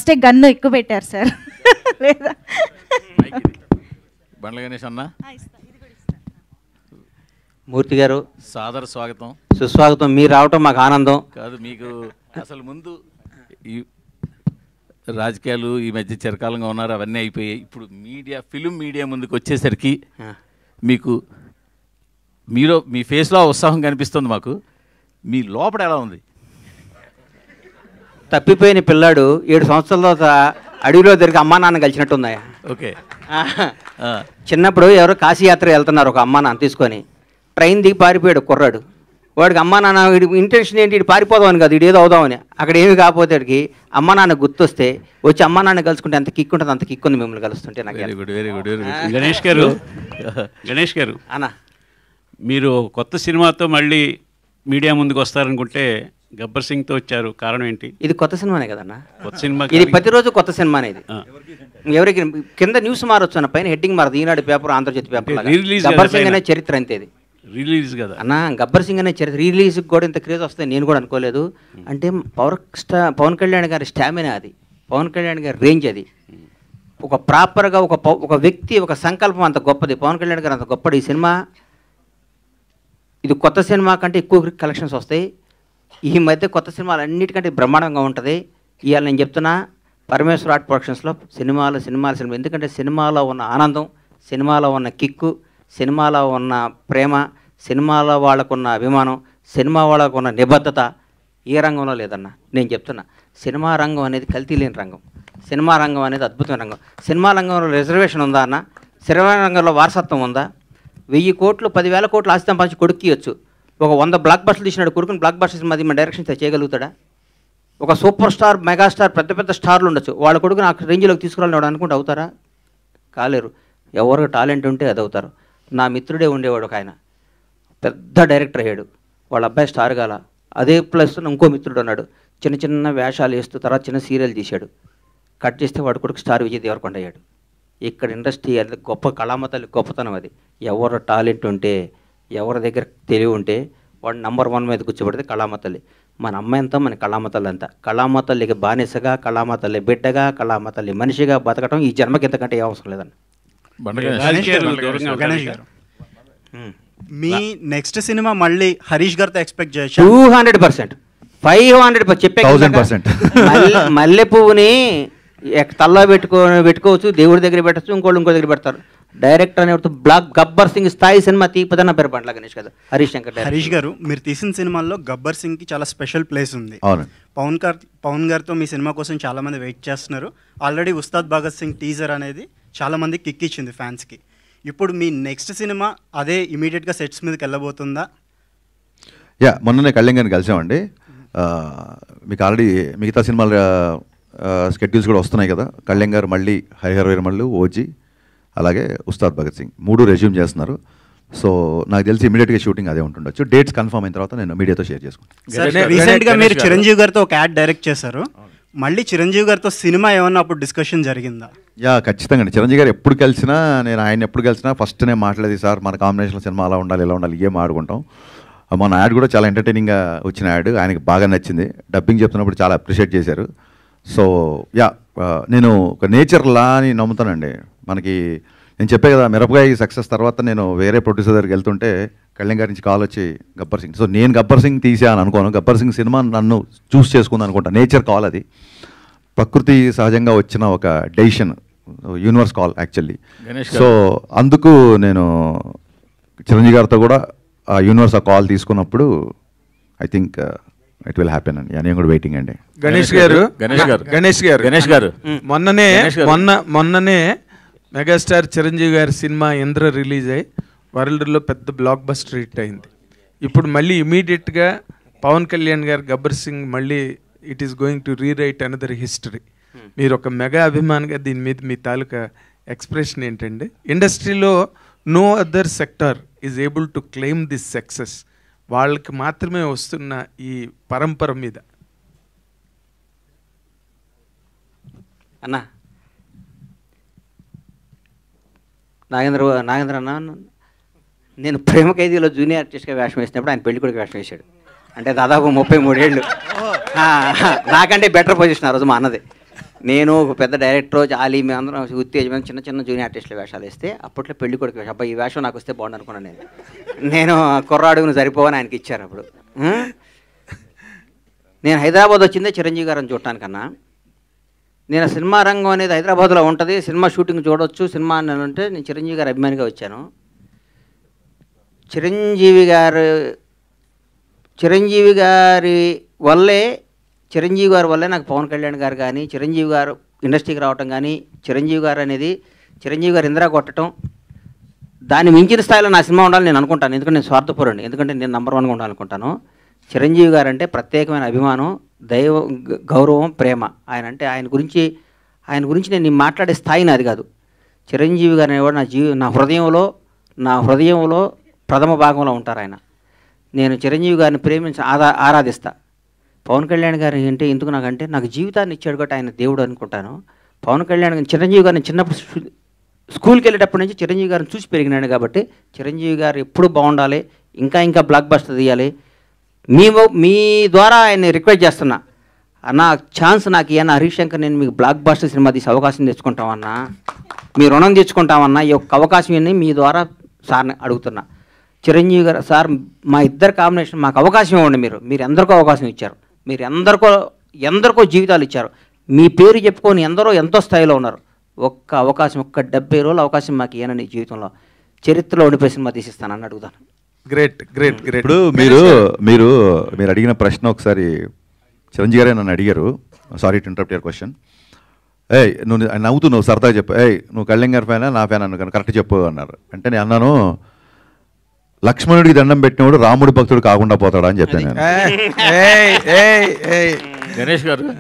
లాస్టే gun ఎక్కువ పెట్టారు sir. లేదా బండ్ల గణేష్ అన్న, మూర్తి గారు సాదర స్వాగతం, సుస్వాగతం. మీరు రావటం మాకు ఆనందం. కాదు, మీకు అసలు ముందు ఈ రాజకీయాలు ఈ మధ్య చిరకాలంగా ఉన్నారు, అవన్నీ అయిపోయాయి. ఇప్పుడు ఫిలిం మీడియా ముందుకు వచ్చేసరికి మీకు మీ ఫేస్లో ఉత్సాహం కనిపిస్తుంది మాకు. మీ లోపల ఎలా ఉంది? తప్పిపోయిన పిల్లాడు 7 సంవత్సరాల తర్వాత అడవిలో దొరికి అమ్మా నాన్న కలిసినట్టుందా? ఓకే. చిన్నప్పుడు ఎవరో కాశీయాత్ర వెళ్తున్నారు, ఒక అమ్మా నాన్న తీసుకొని. ట్రైన్ దిగి పారిపోయాడు కుర్రాడు. వాడికి అమ్మా నాన్న ఇంటెన్షన్ ఏంటి, ఇటు పారిపోదామని కాదు, ఇటు ఏదో అవుదామని. అక్కడ ఏమి కాకపోతే వాడికి అమ్మా నాన్న గుర్తొస్తే వచ్చి అమ్మా నాన్న కలుసుకుంటే ఎంత కిక్ ఉంటుంది, అంత కిక్ ఉంది మిమ్మల్ని కలుస్తుంటే. నాకు very good, very good, very good. Ganesh గారు అన్న, మీరు కొత్త సినిమాతో మళ్ళీ మీడియా ముందుకు వస్తారనుకుంటే గబ్బర్ సింగ్తో వచ్చారు, కారణం ఏంటి? ఇది కొత్త సినిమానే కదన్నా, కొత్త సినిమా. ఇది ప్రతిరోజు కొత్త సినిమానే. ఇది ఎవరికి కింద న్యూస్ మారొచ్చు అన్న, పైన హెడ్డింగ్ మారదు. ఈనాడు పేపర్, ఆంధ్రజ్యోతి పేపర్. గబ్బర్ సింగ్ అనే చరిత్ర అంతే ఇది. రిలీజ్ కదా అన్న, గబ్బర్ సింగ్ అనే చరిత్ర. రిలీజ్కి కూడా ఇంత క్రేజ్ వస్తుంది నేను కూడా అనుకోలేదు. అంటే పవన్ కళ్యాణ్ గారి స్టామినా అది, పవన్ కళ్యాణ్ గారి రేంజ్ అది. ఒక ప్రాపర్గా ఒక వ్యక్తి, ఒక సంకల్పం అంత గొప్పది. పవన్ కళ్యాణ్ గారు అంత గొప్పది. ఈ సినిమా, ఇది కొత్త సినిమా కంటే ఎక్కువ కలెక్షన్స్ వస్తాయి. ఈ మధ్య కొత్త సినిమాలు అన్నిటికంటే బ్రహ్మాండంగా ఉంటుంది. ఇవాళ నేను చెప్తున్నా, పరమేశ్వర ఆర్ట్ ప్రొడక్షన్స్లో సినిమా. ఎందుకంటే సినిమాలో ఉన్న ఆనందం, సినిమాలో ఉన్న కిక్కు, సినిమాలో ఉన్న ప్రేమ, సినిమాలో వాళ్ళకున్న అభిమానం, సినిమా వాళ్ళకున్న నిబద్ధత ఏ రంగంలో లేదన్న. నేను చెప్తున్నా, సినిమా రంగం అనేది కల్తీ లేని రంగం. సినిమా రంగం అనేది అద్భుతమైన రంగం. సినిమా రంగంలో రిజర్వేషన్ ఉందా అన్న? సినిమా రంగంలో వారసత్వం ఉందా? 1000 కోట్లు 10,000 కోట్లు ఆస్తి సంపాదించి కొడుకు ఇవ్వచ్చు. ఒక 100 బ్లాక్ బస్టర్లు తీసినాడు కొడుకుని బ్లాక్ బస్టర్స్ మధ్య మన డైరెక్షన్ చేయగలుగుతాడా? ఒక సూపర్ స్టార్, మెగాస్టార్, పెద్ద పెద్ద స్టార్లు ఉండొచ్చు, వాళ్ళ కొడుకుని ఆ రేంజ్లోకి తీసుకురాలని అనుకుంటే అవుతారా? కాలేరు. ఎవరికి టాలెంట్ ఉంటే అది అవుతారు. నా మిత్రుడే ఉండేవాడు ఒక ఆయన, పెద్ద డైరెక్టర్ అయ్యాడు. వాళ్ళ అబ్బాయి స్టార్ గాల. అదే ప్లస్ ఇంకో మిత్రుడు ఉన్నాడు, చిన్న చిన్న వేషాలు వేస్తూ తర్వాత చిన్న సీరియల్ తీశాడు. కట్ చేస్తే వాడు కొడుకు స్టార్ విజయ్ దేవరకొండ అయ్యాడు. ఇక్కడ ఇండస్ట్రీ అది గొప్ప కళామతల్లి గొప్పతనం అది. ఎవరు టాలెంట్ ఉంటే, ఎవరి దగ్గర తెలివి ఉంటే వాడు నంబర్ 1 మీద కూర్చోబెడితే కళామతల్లి. మన అమ్మాయంతా మన కళామతల్లి అంతా. కళామతల్లికి బానిసగా, కళామతల్లి బిడ్డగా, కళామతల్లి మనిషిగా బతకటం ఈ జన్మకి ఎంతకంటే ఏ అవసరం లేదన్న. గణేష్ గారు, మీ నెక్స్ట్ సినిమా మళ్ళీ హరీష్ గారితో ఎక్స్పెక్ట్ చేయొచ్చు? 200%, 500%. చెప్పే 1000%. మల్లె పువ్వుని తల్లో పెట్టుకోవచ్చు, దేవుడి దగ్గర పెట్టచ్చు, ఇంకో దగ్గర పెడతారు. డైరెక్టర్ అనేవాడు గబ్బర్ సింగ్ స్థాయి సినిమా తీపదన్న పేరు బండ్ల గణేష్ కదా, హరీష్ శంకర్. హరీష్ గారు, మీరు తీసిన సినిమాల్లో గబ్బర్ సింగ్కి చాలా స్పెషల్ ప్లేస్ ఉంది. పవన్ గారితో మీ సినిమా కోసం చాలా మంది వెయిట్ చేస్తున్నారు. ఆల్రెడీ ఉస్తాద్ భగత్ సింగ్ టీజర్ అనేది చాలా మంది కిక్ ఇచ్చింది ఫ్యాన్స్కి. ఇప్పుడు మీ నెక్స్ట్ సినిమా అదే ఇమీడియట్గా సెట్స్ మీదకి వెళ్ళబోతుందా? మొన్ననే కళ్యాణ్ గారిని కలిసామండి. మీకు ఆల్రెడీ మిగతా సినిమాల స్కెడ్యూల్స్ కూడా వస్తున్నాయి కదా. కళ్యాణ్ గారు మళ్ళీ హరిహర వీరమల్లు, ఓజీ, అలాగే ఉస్తాద్ భగత్ సింగ్ 3 రెజ్యూమ్ చేస్తున్నారు. సో నాకు తెలిసి ఇమీడియట్గా షూటింగ్ అదే ఉంటుండొచ్చు. డేట్స్ కన్ఫర్మ్ అయిన తర్వాత నేను మీడియాతో షేర్ చేసుకుంటాను. రీసెంట్గా మీరు చిరంజీవి గారితో ఒక యాడ్ డైరెక్ట్ చేశారు. మళ్ళీ చిరంజీవి గారితో సినిమా ఏమన్నా అప్పుడు డిస్కషన్ జరిగిందా? ఖచ్చితంగా అండి. చిరంజీవి గారు ఎప్పుడు కలిసినా, నేను ఆయన ఎప్పుడు కలిసినా ఫస్ట్ నేను మాట్లాడేది, సార్ మన కాంబినేషన్లో సినిమా అలా ఉండాలి, ఇలా ఉండాలి, ఏం ఆడుకుంటాం. మన యాడ్ కూడా చాలా ఎంటర్టైనింగ్గా వచ్చిన యాడ్, ఆయనకి బాగా నచ్చింది. డబ్బింగ్ చెప్తున్నప్పుడు చాలా అప్రిషియేట్ చేశారు. సో నేను ఒక నేచర్ లా అని నమ్ముతానండి. మనకి నేను చెప్పే కదా, మిరపకాయ సక్సెస్ తర్వాత నేను వేరే ప్రొడ్యూసర్ దగ్గరికి వెళ్తుంటే కళ్యాణ్ గారి నుంచి కాల్ వచ్చి గబ్బర్ సింగ్. సో నేను గబ్బర్ సింగ్ తీసాను అనుకోను, గబ్బర్ సింగ్ సినిమా నన్ను చూస్ చేసుకుంది అనుకుంటా. నేచర్ కాల్ అది, ప్రకృతి సహజంగా వచ్చిన ఒక decision, universe call actually. So అందుకు నేను చిరంజీవి గారితో కూడా ఆ యూనివర్స్ ఆ కాల్ తీసుకున్నప్పుడు I think it will happen అండి. నేను కూడా వెయిటింగ్ అండి. గణేష్ గారు మొన్ననే మెగాస్టార్ చిరంజీవి గారి సినిమా ఇంద్ర రిలీజ్ అయ్యి వరల్డ్లో పెద్ద బ్లాక్ బస్టర్ హిట్ అయింది. ఇప్పుడు మళ్ళీ ఇమీడియట్గా పవన్ కళ్యాణ్ గారు గబ్బర్ సింగ్ మళ్ళీ it is going to rewrite another history. మీరు ఒక మెగా అభిమానిగా దీని మీద మీ తాలూకా ఎక్స్ప్రెషన్ ఏంటండి? ఇండస్ట్రీలో no other sector is able to claim this success. వాళ్ళకి మాత్రమే వస్తున్న ఈ పరంపర మీద. అన్న నాగేంద్ర అన్న, నేను ప్రేమ ఖైదీలో జూనియర్ ఆర్టిస్ట్గా వేషం వేసినప్పుడు ఆయన పెళ్లి కొడుకు వేషం వేశాడు. అంటే దాదాపు 33 ఏళ్ళు. నాకంటే బెటర్ పొజిషన్ ఆ రోజు మా అన్నది. నేను ఒక పెద్ద డైరెక్టర్ జాలి మేమందరం ఉత్తేజమైన చిన్న చిన్న జూనియర్ ఆర్టిస్టుల వేషాలు వేస్తే అప్పట్లో పెళ్లి కొడుకు వేషం, అబ్బాయి ఈ వేషం నాకు వస్తే బాగుండు అనుకున్నాను నేను కుర్రాడుగును సరిపోవని ఆయనకి ఇచ్చారు అప్పుడు. నేను హైదరాబాద్ వచ్చిందే చిరంజీవి గారిని చూడటానికన్నా. నేను సినిమా రంగం అనేది హైదరాబాద్లో ఉంటుంది, సినిమా షూటింగ్ చూడవచ్చు, సినిమా అని అంటే నేను చిరంజీవి గారి అభిమానిగా వచ్చాను. చిరంజీవి గారి వల్లే నాకు పవన్ కళ్యాణ్ గారు కానీ, చిరంజీవి గారు ఇండస్ట్రీకి రావటం కానీ, చిరంజీవి గారు అనేది చిరంజీవి గారు ఇందిరా కొట్టడం, దాన్ని మించిన స్థాయిలో నా సినిమా ఉండాలని నేను అనుకుంటాను. ఎందుకంటే నేను స్వార్థపరుడిని, ఎందుకంటే నేను నంబర్ 1గా ఉండాలనుకుంటాను. చిరంజీవి గారు అంటే ప్రత్యేకమైన అభిమానం, గౌరవం, ప్రేమ. ఆయన గురించి నేను మాట్లాడే స్థాయి నాది కాదు. చిరంజీవి గారు అనేవాడు నా హృదయంలో ప్రథమ భాగంలో ఉంటారు ఆయన. నేను చిరంజీవి గారిని ప్రేమించి ఆరాధిస్తా. పవన్ కళ్యాణ్ గారు అంటే ఎందుకు నాకంటే నాకు జీవితాన్ని ఇచ్చాడు కాబట్టి ఆయన దేవుడు అనుకుంటాను. పవన్ కళ్యాణ్ చిరంజీవి గారిని చిన్నప్పుడు స్కూల్కి వెళ్ళేటప్పటి నుంచి చిరంజీవి గారిని చూసి పెరిగినాడు కాబట్టి చిరంజీవి గారు ఎప్పుడు బాగుండాలి, ఇంకా బ్లాక్ బస్టర్ తీయాలి. మీ ద్వారా ఆయన్ని రిక్వెస్ట్ చేస్తున్నా, అన్న ఛాన్స్ నాకు ఇవ్వన్నా హరీష్ శంకర్, నేను మీకు బ్లాక్ బస్టర్ సినిమా తీసి అవకాశం తెచ్చుకుంటామన్నా, మీ రుణం తెచ్చుకుంటామన్నా, ఈ ఒక్క అవకాశం ఇవ్వని మీ ద్వారా సార్ని అడుగుతున్నా. చిరంజీవి గారు సార్ మా ఇద్దరు కాంబినేషన్ మాకు అవకాశం ఇవ్వండి. మీరు ఎందరికో అవకాశం ఇచ్చారు, మీరు ఎందరికో జీవితాలు ఇచ్చారు, మీ పేరు చెప్పుకొని ఎంతో స్థాయిలో ఉన్నారు. ఒక్క అవకాశం, 70 రోజుల అవకాశం మాకు ఇవ్వనని జీవితంలో చరిత్రలో ఉండిపోయి సినిమా తీసిస్తానని అడుగుతాను. గ్రేట్. ఇప్పుడు మీరు అడిగిన ప్రశ్న ఒకసారి చిరంజీవి గారే నన్ను అడిగారు. Sorry to interrupt your question. నువ్వు సరదాగా చెప్పు, నువ్వు కళ్యాణ్ గారి ఫ్యానా నా ఫ్యాన్ అన్నాను, కరెక్ట్ చెప్పు అన్నారు. అంటే నేను అన్నాను, లక్ష్మణుడికి దండం పెట్టినవాడు రాముడి భక్తుడు కాకుండా పోతాడా అని చెప్పాను నేను.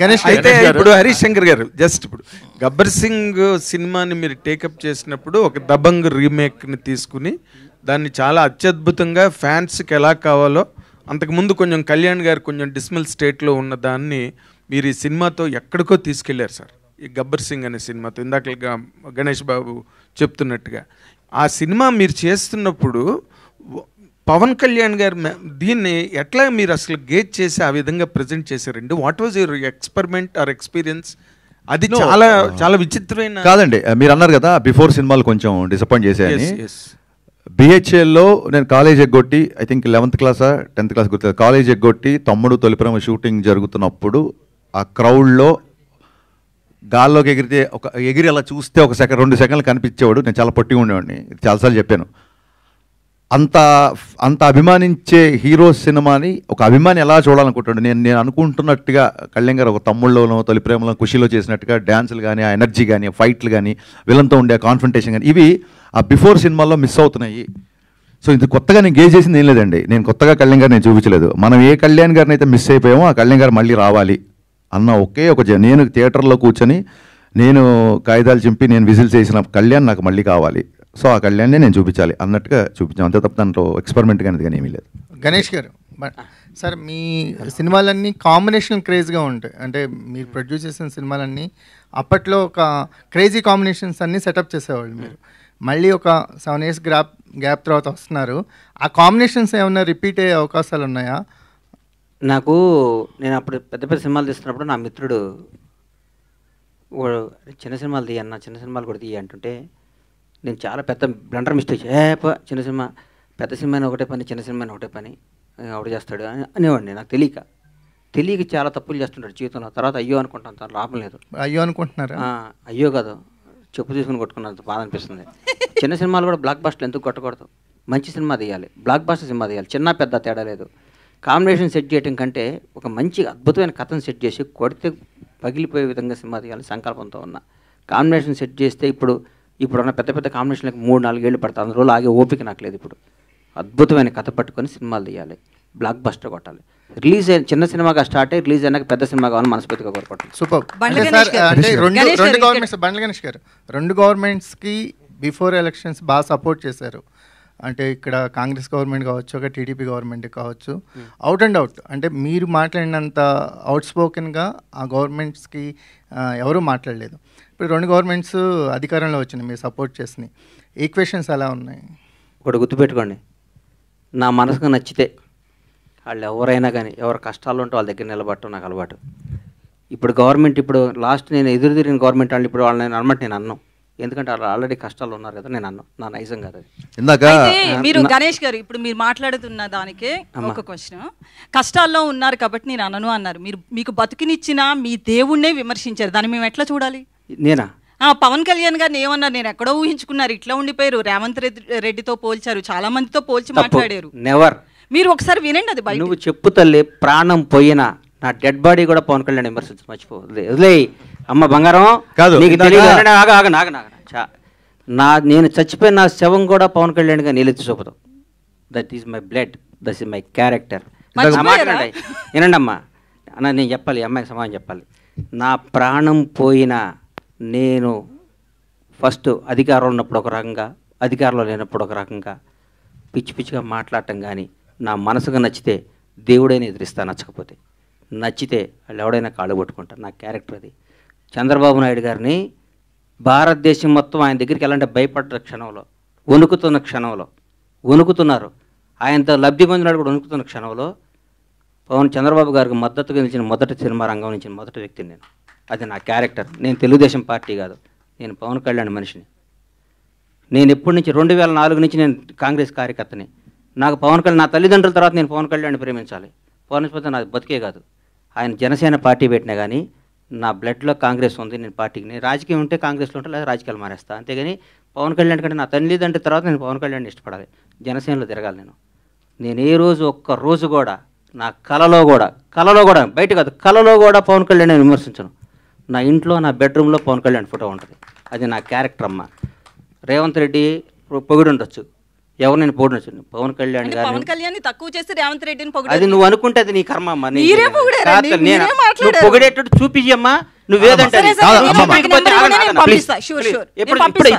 గణేష్ అయితే ఇప్పుడు హరీష్ శంకర్ గారు ఇప్పుడు గబ్బర్ సింగ్ సినిమాని మీరు టేకప్ చేసినప్పుడు ఒక దబంగ్ రీమేక్ని తీసుకుని దాన్ని చాలా అత్యద్భుతంగా ఫ్యాన్స్కి ఎలా కావాలో, అంతకుముందు కొంచెం కళ్యాణ్ గారు కొంచెం డిస్మల్ స్టేట్లో ఉన్న దాన్ని మీరు ఈ సినిమాతో ఎక్కడికో తీసుకెళ్లారు సార్. ఈ గబ్బర్ సింగ్ అనే సినిమాతో ఇందాక గణేష్ బాబు చెప్తున్నట్టుగా ఆ సినిమా మీరు చేస్తున్నప్పుడు పవన్ కళ్యాణ్ గారు దీన్ని ఎట్లా మీరు అసలు గేజ్ చేసి ఆ విధంగా ప్రజెంట్ చేశారండి? What was your experiment are experience? అది చాలా విచిత్రమైన కాదండి. మీరు అన్నారు కదా బిఫోర్ సినిమాలు కొంచెం డిసప్పాయింట్ చేశాయని. బిహెచ్ఎల్లో నేను కాలేజ్ ఎగ్గొట్టి, ఐ థింక్ 11th క్లాసా 10th క్లాస్ గుర్తు, కాలేజ్ ఎగ్గొట్టి తమ్ముడు తొలిప్రేమ షూటింగ్ జరుగుతున్నప్పుడు ఆ క్రౌడ్లో గాల్లోకి ఎగిరి అలా చూస్తే 2 సెకండ్లు కనిపించేవాడు. నేను చాలా పొట్టిగా ఉండేవాడిని, చాలాసార్లు చెప్పాను. అంత అభిమానించే హీరో సినిమాని ఒక అభిమాని ఎలా చూడాలనుకుంటాడు? నేను అనుకుంటున్నట్టుగా కళ్యాణ్ గారు ఒక తమ్ముళ్ళలోనో తొలిప్రేమలో ఖుషీలో చేసినట్టుగా డ్యాన్సులు కానీ, ఆ ఎనర్జీ కానీ, ఫైట్లు కానీ, విలన్తో ఉండే కాన్ఫ్రంటేషన్ కానీ, ఇవి ఆ బిఫోర్ సినిమాల్లో మిస్ అవుతున్నాయి. సో ఇది కొత్తగా నేను గేజ్ చేసింది ఏం లేదండి. నేను కొత్తగా కళ్యాణ్ గారిని చూపించలేదు. మనం ఏ కళ్యాణ్ గారిని అయితే మిస్ అయిపోయామో ఆ కళ్యాణ్ గారు మళ్ళీ రావాలి అన్న నేను థియేటర్లో కూర్చొని నేను కాగితాలు చింపి నేను విజిల్ చేసిన కళ్యాణ్ నాకు మళ్ళీ కావాలి. సో ఆ కళ్యాణ్నే నేను చూపించాలి అన్నట్టుగా చూపించాం, అంతే తప్ప దాంట్లో ఎక్స్పెరిమెంట్ కానీ ఏమీ లేదు. గణేష్ గారు సార్, మీ సినిమాలన్నీ కాంబినేషన్ క్రేజ్గా ఉంటాయి. అంటే మీరు ప్రొడ్యూస్ చేసిన సినిమాలన్నీ అప్పట్లో ఒక క్రేజీ కాంబినేషన్స్ అన్నీ సెటప్ చేసేవాళ్ళు. మీరు మళ్ళీ ఒక 7 years గ్యాప్ తర్వాత వస్తున్నారు. ఆ కాంబినేషన్స్ ఏమన్నా రిపీట్ అయ్యే అవకాశాలు ఉన్నాయా? నేను అప్పుడు పెద్ద సినిమాలు తీస్తున్నప్పుడు నా మిత్రుడు చిన్న సినిమాలు తీయన్న, చిన్న సినిమాలు కూడా తీయ అంటుంటే నేను చాలా పెద్ద బ్లండర్ మిస్టేక్, చిన్న సినిమా పెద్ద సినిమాని ఒకటే పని, చిన్న సినిమాని ఒకటే పని ఒకటి చేస్తాడు అనేవాడిని. నాకు తెలియక చాలా తప్పులు చేస్తుంటాడు జీవితంలో. తర్వాత అయ్యో అనుకుంటాను, తను లాభం లేదు. అయ్యో అనుకుంటున్నారా? అయ్యో కాదు, చెప్పు తీసుకుని కొట్టుకున్నంత బాధ అనిపిస్తుంది. చిన్న సినిమాలు కూడా బ్లాక్ బస్టర్ ఎందుకు కొట్టకూడదు? మంచి సినిమా తీయాలి, బ్లాక్ బస్టర్ సినిమా తీయాలి, చిన్న పెద్ద తేడా లేదు. కాంబినేషన్ సెట్ చేయడం కంటే ఒక మంచి అద్భుతమైన కథను సెట్ చేసి కొడితే పగిలిపోయే విధంగా సినిమా తీయాలి సంకల్పంతో ఉన్న. కాంబినేషన్ సెట్ చేస్తే ఇప్పుడున్న పెద్ద కాంబినేషన్లకు 3-4 ఏళ్ళు పడతాయి. అందులో ఆగే ఓపిక నాకు లేదు. ఇప్పుడు అద్భుతమైన కథ పట్టుకొని సినిమాలు తీయాలి, బ్లాక్ బస్టర్ కొట్టాలి. రిలీజ్ అయిన చిన్న సినిమాగా స్టార్ట్ అయ్యి రిలీజ్ అయినాక పెద్ద సినిమా కావాలని మనస్ఫూర్తిగా కోరుకుంటాను. సూపర్. రెండు గవర్నమెంట్స్కి బిఫోర్ ఎలక్షన్స్ బాగా సపోర్ట్ చేశారు. అంటే ఇక్కడ కాంగ్రెస్ గవర్నమెంట్ కావచ్చు, ఒక టీడీపీ గవర్నమెంట్ కావచ్చు, అవుట్ అండ్ అవుట్ అంటే మీరు మాట్లాడినంత అవుట్ స్పోకెన్గా ఆ గవర్నమెంట్స్కి ఎవరూ మాట్లాడలేదు. ఇప్పుడు 2 గవర్నమెంట్స్ అధికారంలో వచ్చినాయి, మీరు సపోర్ట్ చేసినాయి. ఈక్వేషన్స్ ఎలా ఉన్నాయి? ఒకటి గుర్తుపెట్టుకోండి, నా మనసుకు నచ్చితే వాళ్ళు ఎవరైనా కానీ ఎవరు కష్టాలు ఉంటే వాళ్ళ దగ్గర నిలబడటం నాకు అలవాటు. ఇప్పుడు గవర్నమెంట్ ఇప్పుడు లాస్ట్ నేను ఎదురు తిరిగిన గవర్నమెంట్ వాళ్ళు ఇప్పుడు వాళ్ళని అనమాట నేను అన్నాను, ఎందుకంటే వాళ్ళు ఆల్రెడీ కష్టాలు ఉన్నారు కదా, నేను అన్నాను, నా నైజం కాదు అది. ఇందాక మీరు గణేష్ గారు ఇప్పుడు మీరు మాట్లాడుతున్న దానికే ఒక క్వశ్చన్, కష్టాల్లో ఉన్నారు కాబట్టి నేను అనను అన్నారు, మీరు మీకు బతుకునిచ్చిన మీ దేవుణ్ణే విమర్శించారు, దాన్ని మేము ఎట్లా చూడాలి? నేనా? పవన్ కళ్యాణ్ గారిని ఏమన్నారు, నేను ఎక్కడో ఊహించుకున్నారు, ఇట్లా ఉండిపోయారు, రేవంత్ రెడ్డితో పోల్చారు, చాలా మందితో పోల్చి మాట్లాడారు. నెవర్. మీరు ఒకసారి వినండి అది బయట. నువ్వు చెప్పు తల్లి, ప్రాణం పోయినా నా డెడ్ బాడీ కూడా పవన్ కళ్యాణ్ విమర్శించు, మర్చిపో, వదిలే అమ్మ బంగారం కాదు, నీకు తెలియదు. నేను చచ్చిపోయిన నా శవం కూడా పవన్ కళ్యాణ్ గా నీళ్ళెత్తి చూపుతావు. That is my blood, that is my character. వినండి అమ్మా, అన్న నేను చెప్పాలి, అమ్మాయికి సమాధానం చెప్పాలి. నా ప్రాణం పోయినా నేను ఫస్ట్ అధికారంలో ఉన్నప్పుడు ఒక రకంగా, అధికారంలో లేనప్పుడు ఒక రకంగా పిచ్చి పిచ్చిగా మాట్లాడటం, కానీ నా మనసుగా నచ్చితే దేవుడైనా ఎదిరిస్తా, నచ్చకపోతే నచ్చితే వాళ్ళు ఎవడైనా కాళ్ళు పట్టుకుంటారు. నా క్యారెక్టర్ అది. చంద్రబాబు నాయుడు గారిని భారతదేశం మొత్తం ఆయన దగ్గరికి వెళ్ళాలంటే భయపడ్డ క్షణంలో, వణుకుతున్న క్షణంలో, వణుకుతున్నారు, ఆయనతో లబ్ధి పొందినాడు కూడా వణుకుతున్న క్షణంలో చంద్రబాబు గారికి మద్దతుగా నిలిచిన మొదటి సినిమా రంగం నుంచి మొదటి వ్యక్తిని నేను. అది నా క్యారెక్టర్. నేను తెలుగుదేశం పార్టీ కాదు, నేను పవన్ కళ్యాణ్ మనిషిని. నేను ఎప్పటి నుంచి 2004 నుంచి నేను కాంగ్రెస్ కార్యకర్తని. నాకు పవన్ కళ్యాణ్, నా తల్లిదండ్రుల తర్వాత నేను పవన్ కళ్యాణ్ ప్రేమించాలి. పవన్ నాది బతికే కాదు. ఆయన జనసేన పార్టీ పెట్టినా కానీ నా బ్లడ్లో కాంగ్రెస్ ఉంది. నేను పార్టీకి, నేను రాజకీయం ఉంటే కాంగ్రెస్లో ఉంటే లేదా రాజకీయాలు మానేస్తా, అంతేగాని పవన్ కళ్యాణ్ కంటే నా తల్లిదండ్రుల తర్వాత నేను పవన్ కళ్యాణ్ ఇష్టపడాలి, జనసేనలో తిరగాలి. నేను ఏ రోజు ఒక్క రోజు కూడా నా కలలో కూడా బయట కాదు, కలలో కూడా పవన్ కళ్యాణ్ నేను విమర్శించను. నా ఇంట్లో నా బెడ్రూమ్లో పవన్ కళ్యాణ్ ఫోటో ఉంటుంది. అది నా క్యారెక్టర్ అమ్మ. రేవంత్ రెడ్డి పొగిడి ఉండొచ్చు, ఎవరు నేను పొగిడొచ్చు, పవన్ కళ్యాణ్ గారిని పవన్ కళ్యాణ్ తక్కువ చేసి రేవంత్ రెడ్డిని పొగిడారు. అది నువ్వు అనుకుంటే అది నీ కర్మ అమ్మా. మీరే పొగిడారండి, మీరే మాట్లాడారు. పొగిడేటట్టు చూపించమ్మా, నువ్వేదంటే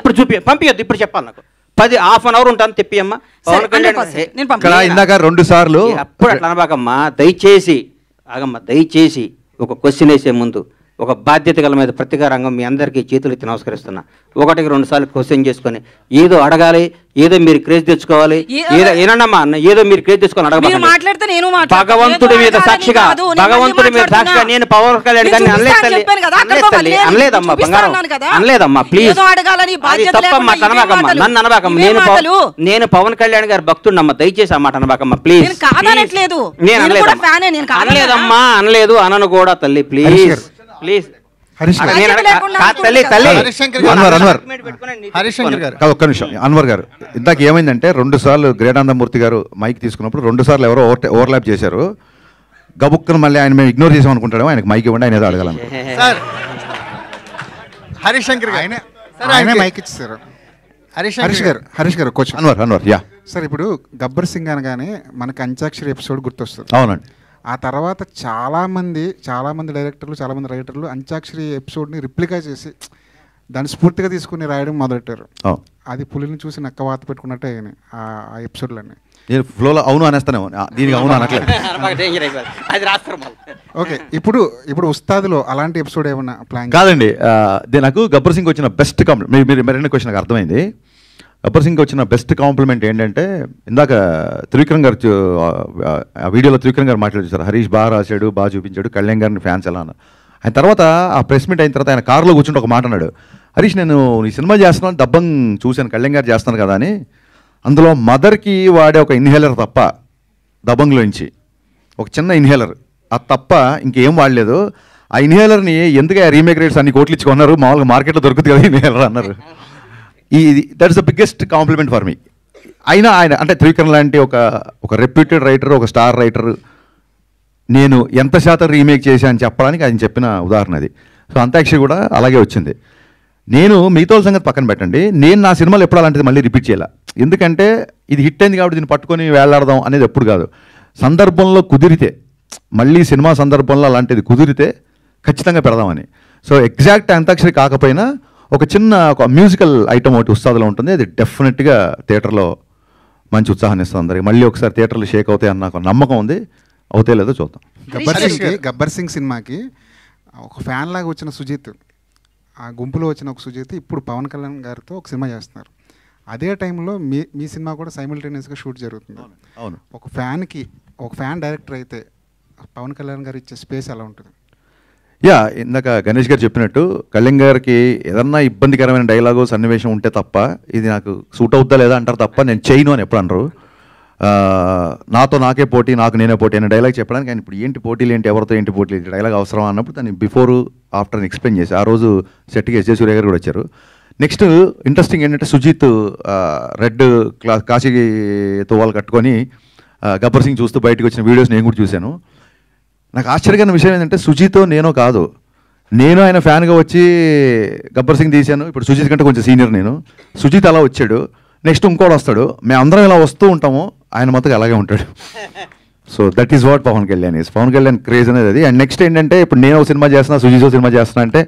ఇప్పుడు చూపి పంపించద్దు, ఇప్పుడు చెప్పాలి నాకు 10-half an hour ఉంటాను తెప్పియమ్మా. పవన్ కళ్యాణ్ ఇందాక 2 సార్లు అప్పుడు అట్లా అనబాకమ్మా, దయచేసి ఆగమ్మా, దయచేసి ఒక క్వశ్చన్ వేసే ముందు ఒక బాధ్యత గల మీద ప్రతిగా రంగం మీ అందరికీ చేతులు ఎత్తి నమస్కరిస్తున్నా. 1-2 సార్లు క్వశ్చన్ చేసుకొని ఏదో అడగాలి, ఏదో మీరు క్రేజ్ తెచ్చుకోవాలి, ఏనమ్మా అన్న ఏదో మీరు క్రేజ్ తెచ్చుకొని అడగ, భగవంతుడి మీద సాక్షిగా నేను పవన్ కళ్యాణ్ గారిని అనలేదమ్మా, బంగారం అనలేదమ్మా, ప్లీజ్ తప్పమ్మా, అనబాకమ్మా, నన్ను అనబాకమ్మా. నేను పవన్ కళ్యాణ్ గారి భక్తుడినమ్మా, దయచేసి ఆ మాట అనబాకమ్మా ప్లీజ్. నేను అనలేదమ్మా, అనలేదు, అనను కూడా తల్లి, ప్లీజ్ ప్లీజ్. ఒక్క నిమిషం అన్వర్ గారు, ఇందాక ఏమైందంటే 2 సార్లు గ్రేటానందమూర్తి గారు మైక్ తీసుకున్నప్పుడు 2 సార్లు ఎవరో ఓవర్లాప్ చేశారు. గబుక్కను మళ్ళీ ఆయన మేము ఇగ్నోర్ చేసాం అనుకుంటాడు, ఆయనకు మైక్ ఇవ్వండి, ఆయన ఏదో అడగాలను. హరిశంకర్ గారు మైక్ ఇచ్చారు. హరీష్ గారు కోచ్ అన్వర్ యా సార్, ఇప్పుడు గబ్బర్ సింగ్ అనగానే మనకి అంత్యాక్షరి ఎపిసోడ్ గుర్తొస్తుంది. అవునండి. ఆ తర్వాత చాలామంది డైరెక్టర్లు, చాలామంది రైటర్లు అంత్యాక్షరి ఎపిసోడ్ని రిప్లికా చేసి దాన్ని స్ఫూర్తిగా తీసుకుని రాయడం మొదలెట్టారు. అది పులిని చూసి నక్క వాత పెట్టుకున్నట్టే ఆ ఎపిసోడ్లన్నీ. నేను ఫ్లోలో అవును అనేస్తానేమో, దీనికి అవును అనట్లేదు. ఓకే, ఇప్పుడు ఉస్తాద్లో అలాంటి ఎపిసోడ్ ఏమన్నా ప్లాన్? కాదండి, నాకు గబ్బర్ సింగ్ వచ్చిన బెస్ట్ కాంప్లిమెంట్, మీరు మరిన్ని క్వశ్చన్ నాకు అర్థమైంది. గబ్బర్ సింగ్ వచ్చిన బెస్ట్ కాంప్లిమెంట్ ఏంటంటే, ఇందాక త్రివిక్రమ్ గారు ఆ వీడియోలో త్రివిక్రమ్ గారు మాట్లాడుతారు, హరీష్ బాగా రాశాడు, బాగా చూపించాడు, కళ్యాణ్ గారిని ఫ్యాన్స్ ఎలా అన్న. ఆయన తర్వాత ఆ ప్రెస్ మీట్ అయిన తర్వాత ఆయన కారులో కూర్చుంటే ఒక మాట అన్నాడు, హరీష్ నేను ఈ సినిమా చేస్తున్నాను, దబ్బంగ్ చూశాను, కళ్యాణ్ గారు చేస్తాను కదా అని. అందులో మదర్కి వాడే ఒక ఇన్హేలర్ తప్ప, దబంగ్లోంచి ఒక చిన్న ఇన్హేలర్, అది తప్ప ఇంకేం వాడలేదు. ఆ ఇన్హేలర్ని ఎందుకు రీమేక్ రేట్స్ అన్ని కోట్లు ఇచ్చుకున్నారు, మామూలుగా మార్కెట్లో దొరుకుతుంది కదా ఇన్హేలర్ అన్నారు. That is the biggest compliment for me. అయినా ఆయన అంటే త్రివిక్రమ్ లాంటి ఒక రెప్యూటెడ్ రైటర్, ఒక స్టార్ రైటర్, నేను ఎంత శాతం రీమేక్ చేశాను చెప్పడానికి ఆయన చెప్పిన ఉదాహరణ అది. సో అంత్యాక్షరి కూడా అలాగే వచ్చింది. నేను మిగతా సంగతి పక్కన పెట్టండి, నేను నా సినిమాలు ఎప్పుడు అలాంటిది మళ్ళీ రిపీట్ చేయాలి. ఎందుకంటే ఇది హిట్ అయింది కాబట్టి దీన్ని పట్టుకొని వేలాడదాం అనేది ఎప్పుడు కాదు. సందర్భంలో కుదిరితే, మళ్ళీ సినిమా సందర్భంలో అలాంటిది కుదిరితే ఖచ్చితంగా పెడదామని. సో ఎగ్జాక్ట్ అంత్యాక్షరి కాకపోయినా ఒక మ్యూజికల్ ఐటమ్ ఒకటి ఉస్తాదులో ఉంటుంది, అది డెఫినెట్గా థియేటర్లో మంచి ఉత్సాహాన్ని ఇస్తుంది అందరికి. మళ్ళీ ఒకసారి థియేటర్లు షేక్ అవుతాయి అన్న నాకు నమ్మకం ఉంది, అవుతాయి లేదో చూద్దాం. గబ్బర్ సింగ్ సినిమాకి ఒక ఫ్యాన్ లాగా వచ్చిన సుజిత్, ఆ గుంపులో వచ్చిన ఒక సుజిత్ ఇప్పుడు పవన్ కళ్యాణ్ గారితో ఒక సినిమా చేస్తున్నారు. అదే టైంలో మీ సినిమా కూడా సైమల్టేనియస్గా షూట్ జరుగుతుంది. అవును. ఒక ఫ్యాన్ డైరెక్టర్ అయితే పవన్ కళ్యాణ్ గారు ఇచ్చే స్పేస్ ఎలా ఉంటుంది? యా, ఇందాక గణేష్ గారు చెప్పినట్టు కళ్యాణ్ గారికి ఏదన్నా ఇబ్బందికరమైన డైలాగు సన్నివేశం ఉంటే తప్ప ఇది నాకు సూట్ అవుద్దా లేదా అంటారు తప్ప నేను చేయను అని ఎప్పుడు అనరు. నాతో నాకే పోటీ, నాకు నేనే పోటీ అనే డైలాగ్ చెప్పడానికి ఆయన ఇప్పుడు ఏంటి పోటీలు ఏంటి, ఎవరితో ఏంటి పోటీలు ఏంటి, డైలాగ్ అవసరం అన్నప్పుడు దాన్ని బిఫోర్ ఆఫ్టర్ అని ఎక్స్ప్లెయిన్ చేసి ఆ రోజు సెట్కి ఎస్జే సూర్య గారు కూడా వచ్చారు. నెక్స్ట్ ఇంట్రెస్టింగ్ ఏంటంటే సుజిత్ రెడ్ కాశీతో వాళ్ళు కట్టుకొని గబ్బర్ సింగ్ చూస్తూ బయటకు వచ్చిన వీడియోస్ నేను కూడా చూశాను. నాకు ఆశ్చర్యకరమైన విషయం ఏంటంటే సుజిత్ నేనో కాదు, నేను ఆయన ఫ్యాన్గా వచ్చి గబ్బర్ సింగ్ తీశాను. ఇప్పుడు సుజిత్ కంటే కొంచెం సీనియర్ నేను. సుజిత్ అలా వచ్చాడు, నెక్స్ట్ ఇంకోటి వస్తాడు, మేమందరం ఇలా వస్తూ ఉంటాము, ఆయన మొత్తం అలాగే ఉంటాడు. So that is what Pawan Kalyan is. Pawan Kalyan craze అనేది అది. అండ్ నెక్స్ట్ ఏంటంటే ఇప్పుడు నేను ఒక సినిమా చేస్తున్నా, సుజిత్ సినిమా చేస్తున్నా అంటే,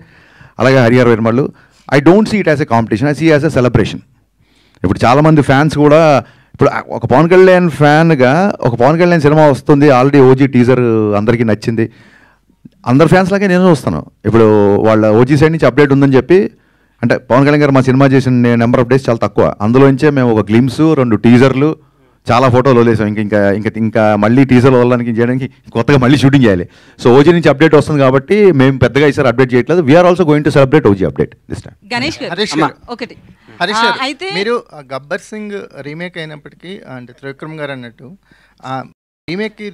అలాగే Harihara Veeramallu, I don't see it as a competition, I see as a celebration. ఇప్పుడు చాలామంది ఫ్యాన్స్ కూడా ఇప్పుడు ఒక పవన్ కళ్యాణ్ ఫ్యాన్గా ఒక పవన్ కళ్యాణ్ సినిమా వస్తుంది, ఆల్రెడీ ఓజీ టీజర్ అందరికీ నచ్చింది, అందరు ఫ్యాన్స్ లాగే నేను వస్తాను. ఇప్పుడు వాళ్ళ ఓజీ సైడ్ నుంచి అప్డేట్ ఉందని చెప్పి, అంటే పవన్ కళ్యాణ్ గారు మా సినిమా చేసిన నెంబర్ ఆఫ్ డేస్ చాలా తక్కువ, అందులోంచే మేము ఒక గ్లిమ్స్, 2 టీజర్లు, చాలా ఫోటోలు వదిలేసాం. ఇంకా మళ్ళీ టీజర్లు వదలడానికి చేయడానికి కొత్తగా మళ్ళీ షూటింగ్ చేయాలి. సో ఓజీ నుంచి అప్డేట్ వస్తుంది కాబట్టి మేము పెద్దగా ఈసారి అప్డేట్ చేయట్లేదు. We're also going to celebrate OG update this time. Ganesh Harish garu garu, ఒకటి హరీష్ గారు, అయితే మీరు గబ్బర్ సింగ్ రీమేక్ అయినప్పటికీ అంటే త్రివిక్రమ్ గారు అన్నట్టు రీమేక్కి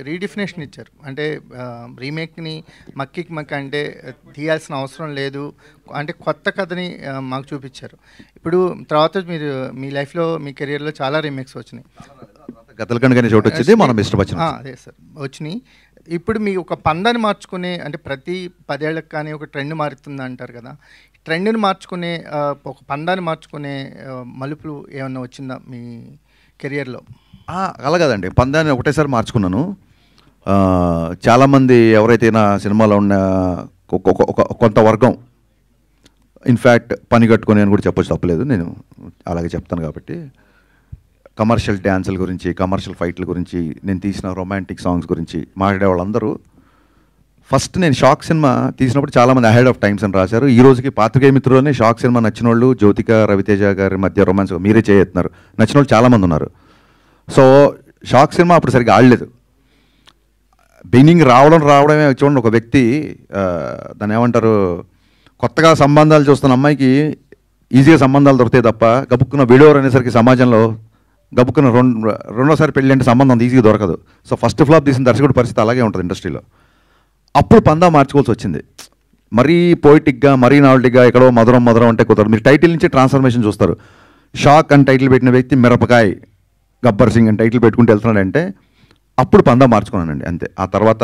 రీడిఫినేషన్ ఇచ్చారు. అంటే రీమేక్ని మక్కి అంటే తీయాల్సిన అవసరం లేదు, అంటే కొత్త కథని మాకు చూపించారు. ఇప్పుడు తర్వాత మీరు మీ లైఫ్లో మీ కెరియర్లో చాలా రీమేక్స్ వచ్చినాయి. గతలకండ్ చోటు వచ్చింది, మనం ఇష్టపచ్చిన అదే సార్ వచ్చినాయి. ఇప్పుడు మీ ఒక పందాన్ని మార్చుకునే, అంటే ప్రతి 10 ఏళ్ళకి కానీ ఒక ట్రెండ్ మారుతుంది అంటారు కదా, ట్రెండ్ని మార్చుకునే ఒక పందాన్ని మార్చుకునే మలుపులు ఏమన్నా వచ్చిందా మీ కెరియర్లో? అలా కదండి, పందాన్ని ఒకటేసారి మార్చుకున్నాను. చాలామంది ఎవరైతే నా సినిమాలో ఉన్న కొంత వర్గం, ఇన్ఫ్యాక్ట్ పని కట్టుకొని అని కూడా చెప్పొచ్చు, తప్పలేదు, నేను అలాగే చెప్తాను కాబట్టి, కమర్షియల్ డ్యాన్సుల గురించి, కమర్షియల్ ఫైట్ల గురించి, నేను తీసిన రొమాంటిక్ సాంగ్స్ గురించి మాట్లాడే వాళ్ళందరూ ఫస్ట్ నేను షాక్ సినిమా తీసినప్పుడు చాలామంది అహెడ్ ఆఫ్ టైమ్స్ అని రాశారు. ఈ రోజుకి పాత్రికేయ మిత్రుల్లోనే షాక్ సినిమా నచ్చిన వాళ్ళు, జ్యోతిక రవితేజ గారి మధ్య రొమాన్స్ మీరే చేస్తున్నారు, నచ్చిన వాళ్ళు చాలామంది ఉన్నారు. సో షాక్ సినిమా అప్పుడు సరిగ్గా ఆడలేదు. బిగినింగ్ రావడమే చూడండి, ఒక వ్యక్తి దాన్ని ఏమంటారు, కొత్తగా సంబంధాలు చూస్తున్న అమ్మాయికి ఈజీగా సంబంధాలు దొరుకుతాయి తప్ప, గబుక్కున్న వీడియోర్ అనేసరికి సమాజంలో గబుక్కున్న రెండోసారి పెళ్ళి అంటే సంబంధం ఈజీగా దొరకదు. సో ఫస్ట్ ఫ్లాప్ తీసిన దర్శకుడి పరిస్థితి అలాగే ఉంటుంది ఇండస్ట్రీలో. అప్పుడు పందా మార్చుకోవాల్సి వచ్చింది. మరీ పోయిటిక్గా, మరీ నావల్టీగా, ఎక్కడో మధురం అంటే కుదరదు. మీరు టైటిల్ నుంచి ట్రాన్స్ఫర్మేషన్ చూస్తారు. షాక్ అని టైటిల్ పెట్టిన వ్యక్తి మిరపకాయ్ గబ్బర్ సింగ్ అని టైటిల్ పెట్టుకుంటూ వెళ్తున్నాడంటే అప్పుడు పందా మార్చుకున్నానండి, అంతే. ఆ తర్వాత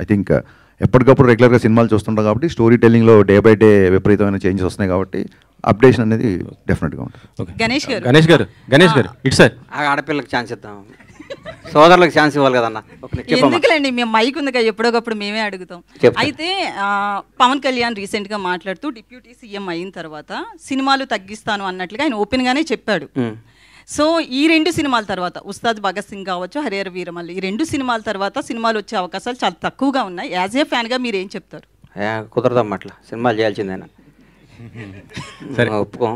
ఐ థింక్ ఎప్పటికప్పుడు రెగ్యులర్గా సినిమాలు చూస్తుంటాం కాబట్టి స్టోరీ టెల్లింగ్లో డే బై డే విపరీతమైన చేంజెస్ వస్తున్నాయి కాబట్టి అప్డేషన్ అనేది డెఫినెట్గా ఉంటుంది. గణేష్ గారు ఇటు సార్, ఆడపిల్లకి ఛాన్స్ ఇద్దాం, సోదరులకు ఛాన్స్ ఇవ్వాలి కదన్నా. ఎందుకులేండి, మేము మైక్ ఉందిగా, ఎప్పుడోకప్పుడు మేమే అడుగుతాం. అయితే పవన్ కళ్యాణ్ రీసెంట్ గా మాట్లాడుతూ డిప్యూటీ సీఎం అయిన తర్వాత సినిమాలు తగ్గిస్తాను అన్నట్లుగా ఆయన ఓపెన్ గానే చెప్పాడు. సో ఈ 2 సినిమాల తర్వాత, ఉస్తాద్ భగత్ సింగ్ కావచ్చు, హరిహర వీరమల్లు, ఈ 2 సినిమాల తర్వాత సినిమాలు వచ్చే అవకాశాలు చాలా తక్కువగా ఉన్నాయి. యాజ్ ఏ ఫ్యాన్ గా మీరు ఏం చెప్తారు? కుదరదమ్మా, అట్లా సినిమాలు చేయాల్సిందేనా, ఒప్పుకోం.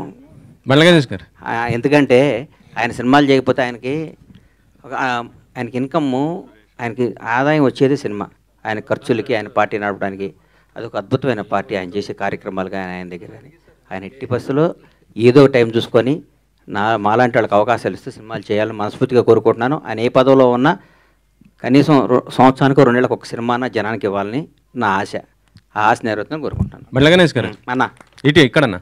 ఎందుకంటే ఆయన సినిమాలు చేయకపోతే ఆయనకి ఇన్కమ్, ఆయనకి ఆదాయం వచ్చేది సినిమా. ఆయన ఖర్చులకి, ఆయన పార్టీ నడపడానికి అదొక అద్భుతమైన పార్టీ. ఆయన చేసే కార్యక్రమాలు కానీ ఆయన దగ్గర కానీ, ఆయన ఎట్టి పరిస్థితుల్లో ఏదో టైం చూసుకొని మాలాంటి వాళ్ళకి అవకాశాలు ఇస్తూ సినిమాలు చేయాలని మనస్ఫూర్తిగా కోరుకుంటున్నాను. ఆయన ఏ పదవిలో ఉన్నా కనీసం సంవత్సరానికి 2 నెలలకు ఒక సినిమాన జనానికి ఇవ్వాలని నా ఆశ. ఆ ఆశ నెరవేరుతుందని కోరుకుంటాను. గణేష్ గారు అన్న ఇక్కడన్నా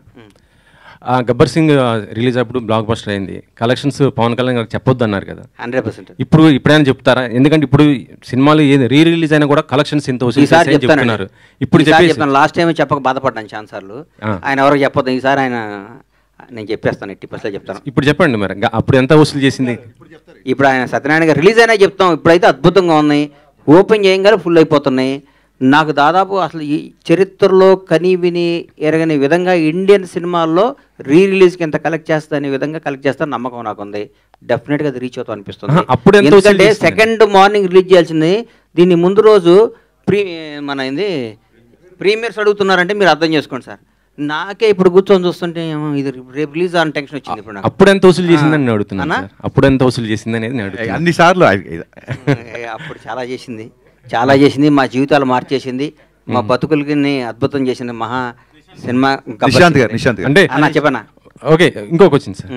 గబ్బర్ సింగ్ రిలీజ్ అప్పుడు బ్లాక్ బస్టర్ అయింది, కలెక్షన్స్ పవన్ కళ్యాణ్ గారికి చెప్పొద్దు అన్నారు కదా, 100%. ఇప్పుడైనా చెప్తారా? ఎందుకంటే ఇప్పుడు సినిమాలు రీ రిలీజ్ అయినా కూడా కలెక్షన్స్ ఇంత చెప్తున్నారు. ఇప్పుడు లాస్ట్ టైం చెప్పక బాధపడ్డాను ఛాన్సార్లు, ఆయన ఎవరికి చెప్పొద్దు, ఈసారి ఆయన నేను చెప్పేస్తాను, 80% చెప్తాను. ఇప్పుడు చెప్పండి మరి, అప్పుడు ఎంత వసూలు చేసింది? ఇప్పుడు ఆయన సత్యనారాయణ గారు రిలీజ్ అయినా చెప్తాం, ఇప్పుడైతే అద్భుతంగా ఉన్నాయి, ఓపెన్ చేయగానే ఫుల్ అయిపోతున్నాయి. నాకు దాదాపు అసలు ఈ చరిత్రలో కని విని ఎరగని విధంగా ఇండియన్ సినిమాల్లో రిలీజ్కి ఎంత కలెక్ట్ చేస్తా అనే విధంగా కలెక్ట్ చేస్తాను నమ్మకం నాకు ఉంది. డెఫినెట్గా అది రీచ్ అవుతాం అనిపిస్తుంది. ఎందుకంటే సెకండ్ మార్నింగ్ రిలీజ్ చేయాల్సింది, దీన్ని ముందు రోజు ప్రీమియర్స్ అడుగుతున్నారంటే మీరు అర్థం చేసుకోండి సార్. నాకే ఇప్పుడు కూర్చొని చూస్తుంటే ఇది రేపు రిలీజ్ అని టెన్షన్ వచ్చింది. ఇప్పుడు అప్పుడు ఎంత వసూలు చేసిందని నేను అడుగుతున్నాను, అప్పుడు ఎంత వసూలు చేసింది అనేది నేను అడుగుతున్నాను. అన్నిసార్లు అప్పుడు చాలా చేసింది, మా జీవితాలు మార్చేసింది. మా బతుకులకి అద్భుతం చేసిన మహా సినిమా నిశాంత్ గారు అంటే అన్న చెప్పనా. ఓకే, ఇంకొక వచ్చింది సార్.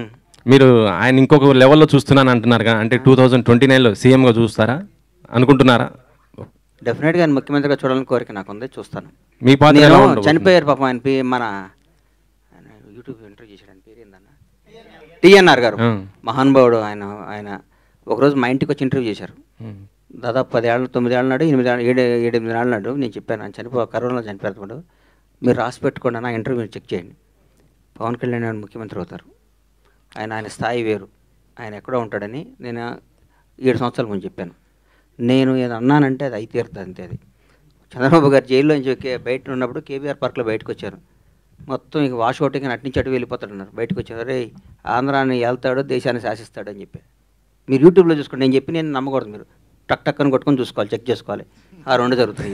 మీరు ఆయన ఇంకొక లెవెల్లో చూస్తున్నాను అంటున్నారు కదా, అంటే 2029లో సీఎంగా చూస్తారా అనుకుంటున్నారా? డెఫినెట్గా ఆయన ముఖ్యమంత్రిగా చూడాలని కోరిక నాకు ఉంది, చూస్తాను. మీ పాత్ర ఎలా నేను ఉండబోతుంది? చనిపోయారు పాపం ఆయన మన యూట్యూబ్ ఇంటర్వ్యూ చేశాడు, ఆయన పేరు ఏందన్న, టీఎన్ఆర్ గారు, మహానుభావుడు. ఆయన ఒకరోజు మా ఇంటికి వచ్చి ఇంటర్వ్యూ చేశారు. దాదాపు 10 ఏళ్ళు 9 ఏళ్ళ నాడు 8 ఏళ్ళ నాడు నేను చెప్పాను, ఆయన కరోనాలో చనిపోయారు, మీరు రాసి పెట్టుకోండి నా ఇంటర్వ్యూ చెక్ చేయండి. పవన్ కళ్యాణ్ ఆయన ముఖ్యమంత్రి అవుతారు, ఆయన స్థాయి వేరు, ఆయన ఎక్కడో ఉంటాడని నేను 7 సంవత్సరాల ముందు చెప్పాను. నేను ఏదో అన్నానంటే అది అయితే తీరుతుంది అంతే. అది చంద్రబాబు గారు జైల్లోంచి బయట ఉన్నప్పుడు కేబీఆర్ పార్క్లో బయటకు వచ్చారు, మొత్తం ఇక వాష్ అవుట్గా అట్నుంచి అటు వెళ్ళిపోతాడన్నారు. బయటకు వచ్చారు, రే ఆంధ్రాన్ని వెళ్తాడు దేశాన్ని శాసిస్తాడు అని చెప్పి. మీరు యూట్యూబ్లో చూసుకోండి, నేను చెప్పి నేను నమ్మకూడదు, మీరు టక్ అని కొట్టుకొని చూసుకోవాలి, చెక్ చేసుకోవాలి, ఆ 2 జరుగుతాయి.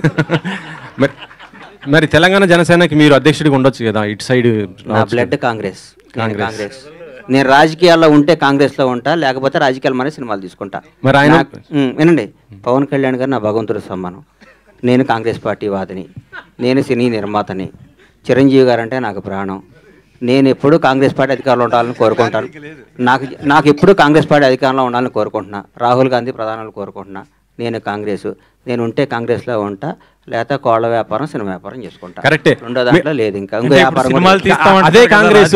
మరి తెలంగాణ జనసేనకి మీరు అధ్యక్షుడిగా ఉండొచ్చు కదా, ఇటు సైడ్. నా బ్లడ్ కాంగ్రెస్. నేను రాజకీయాల్లో ఉంటే కాంగ్రెస్లో ఉంటా, లేకపోతే రాజకీయాలు మన సినిమాలు తీసుకుంటా. మరి ఆయన వినండి, పవన్ కళ్యాణ్ గారు నా భగవంతుడి సమ్మానం. నేను కాంగ్రెస్ పార్టీ వాదిని, నేను సినీ నిర్మాతని. చిరంజీవి గారు అంటే నాకు ప్రాణం. నేను ఎప్పుడూ కాంగ్రెస్ పార్టీ అధికారంలో ఉండాలని కోరుకుంటాను. నాకు ఎప్పుడూ కాంగ్రెస్ పార్టీ అధికారంలో ఉండాలని కోరుకుంటున్నా. రాహుల్ గాంధీ ప్రధానులు కోరుకుంటున్నా. నేను కాంగ్రెస్, నేను ఉంటే కాంగ్రెస్లో ఉంటా, లేకపోతే కోళ్ల వ్యాపారం సినిమా వ్యాపారం చేసుకుంటా. కరెక్టే, రెండో దాంట్లో లేదు. ఇంకా అదే కాంగ్రెస్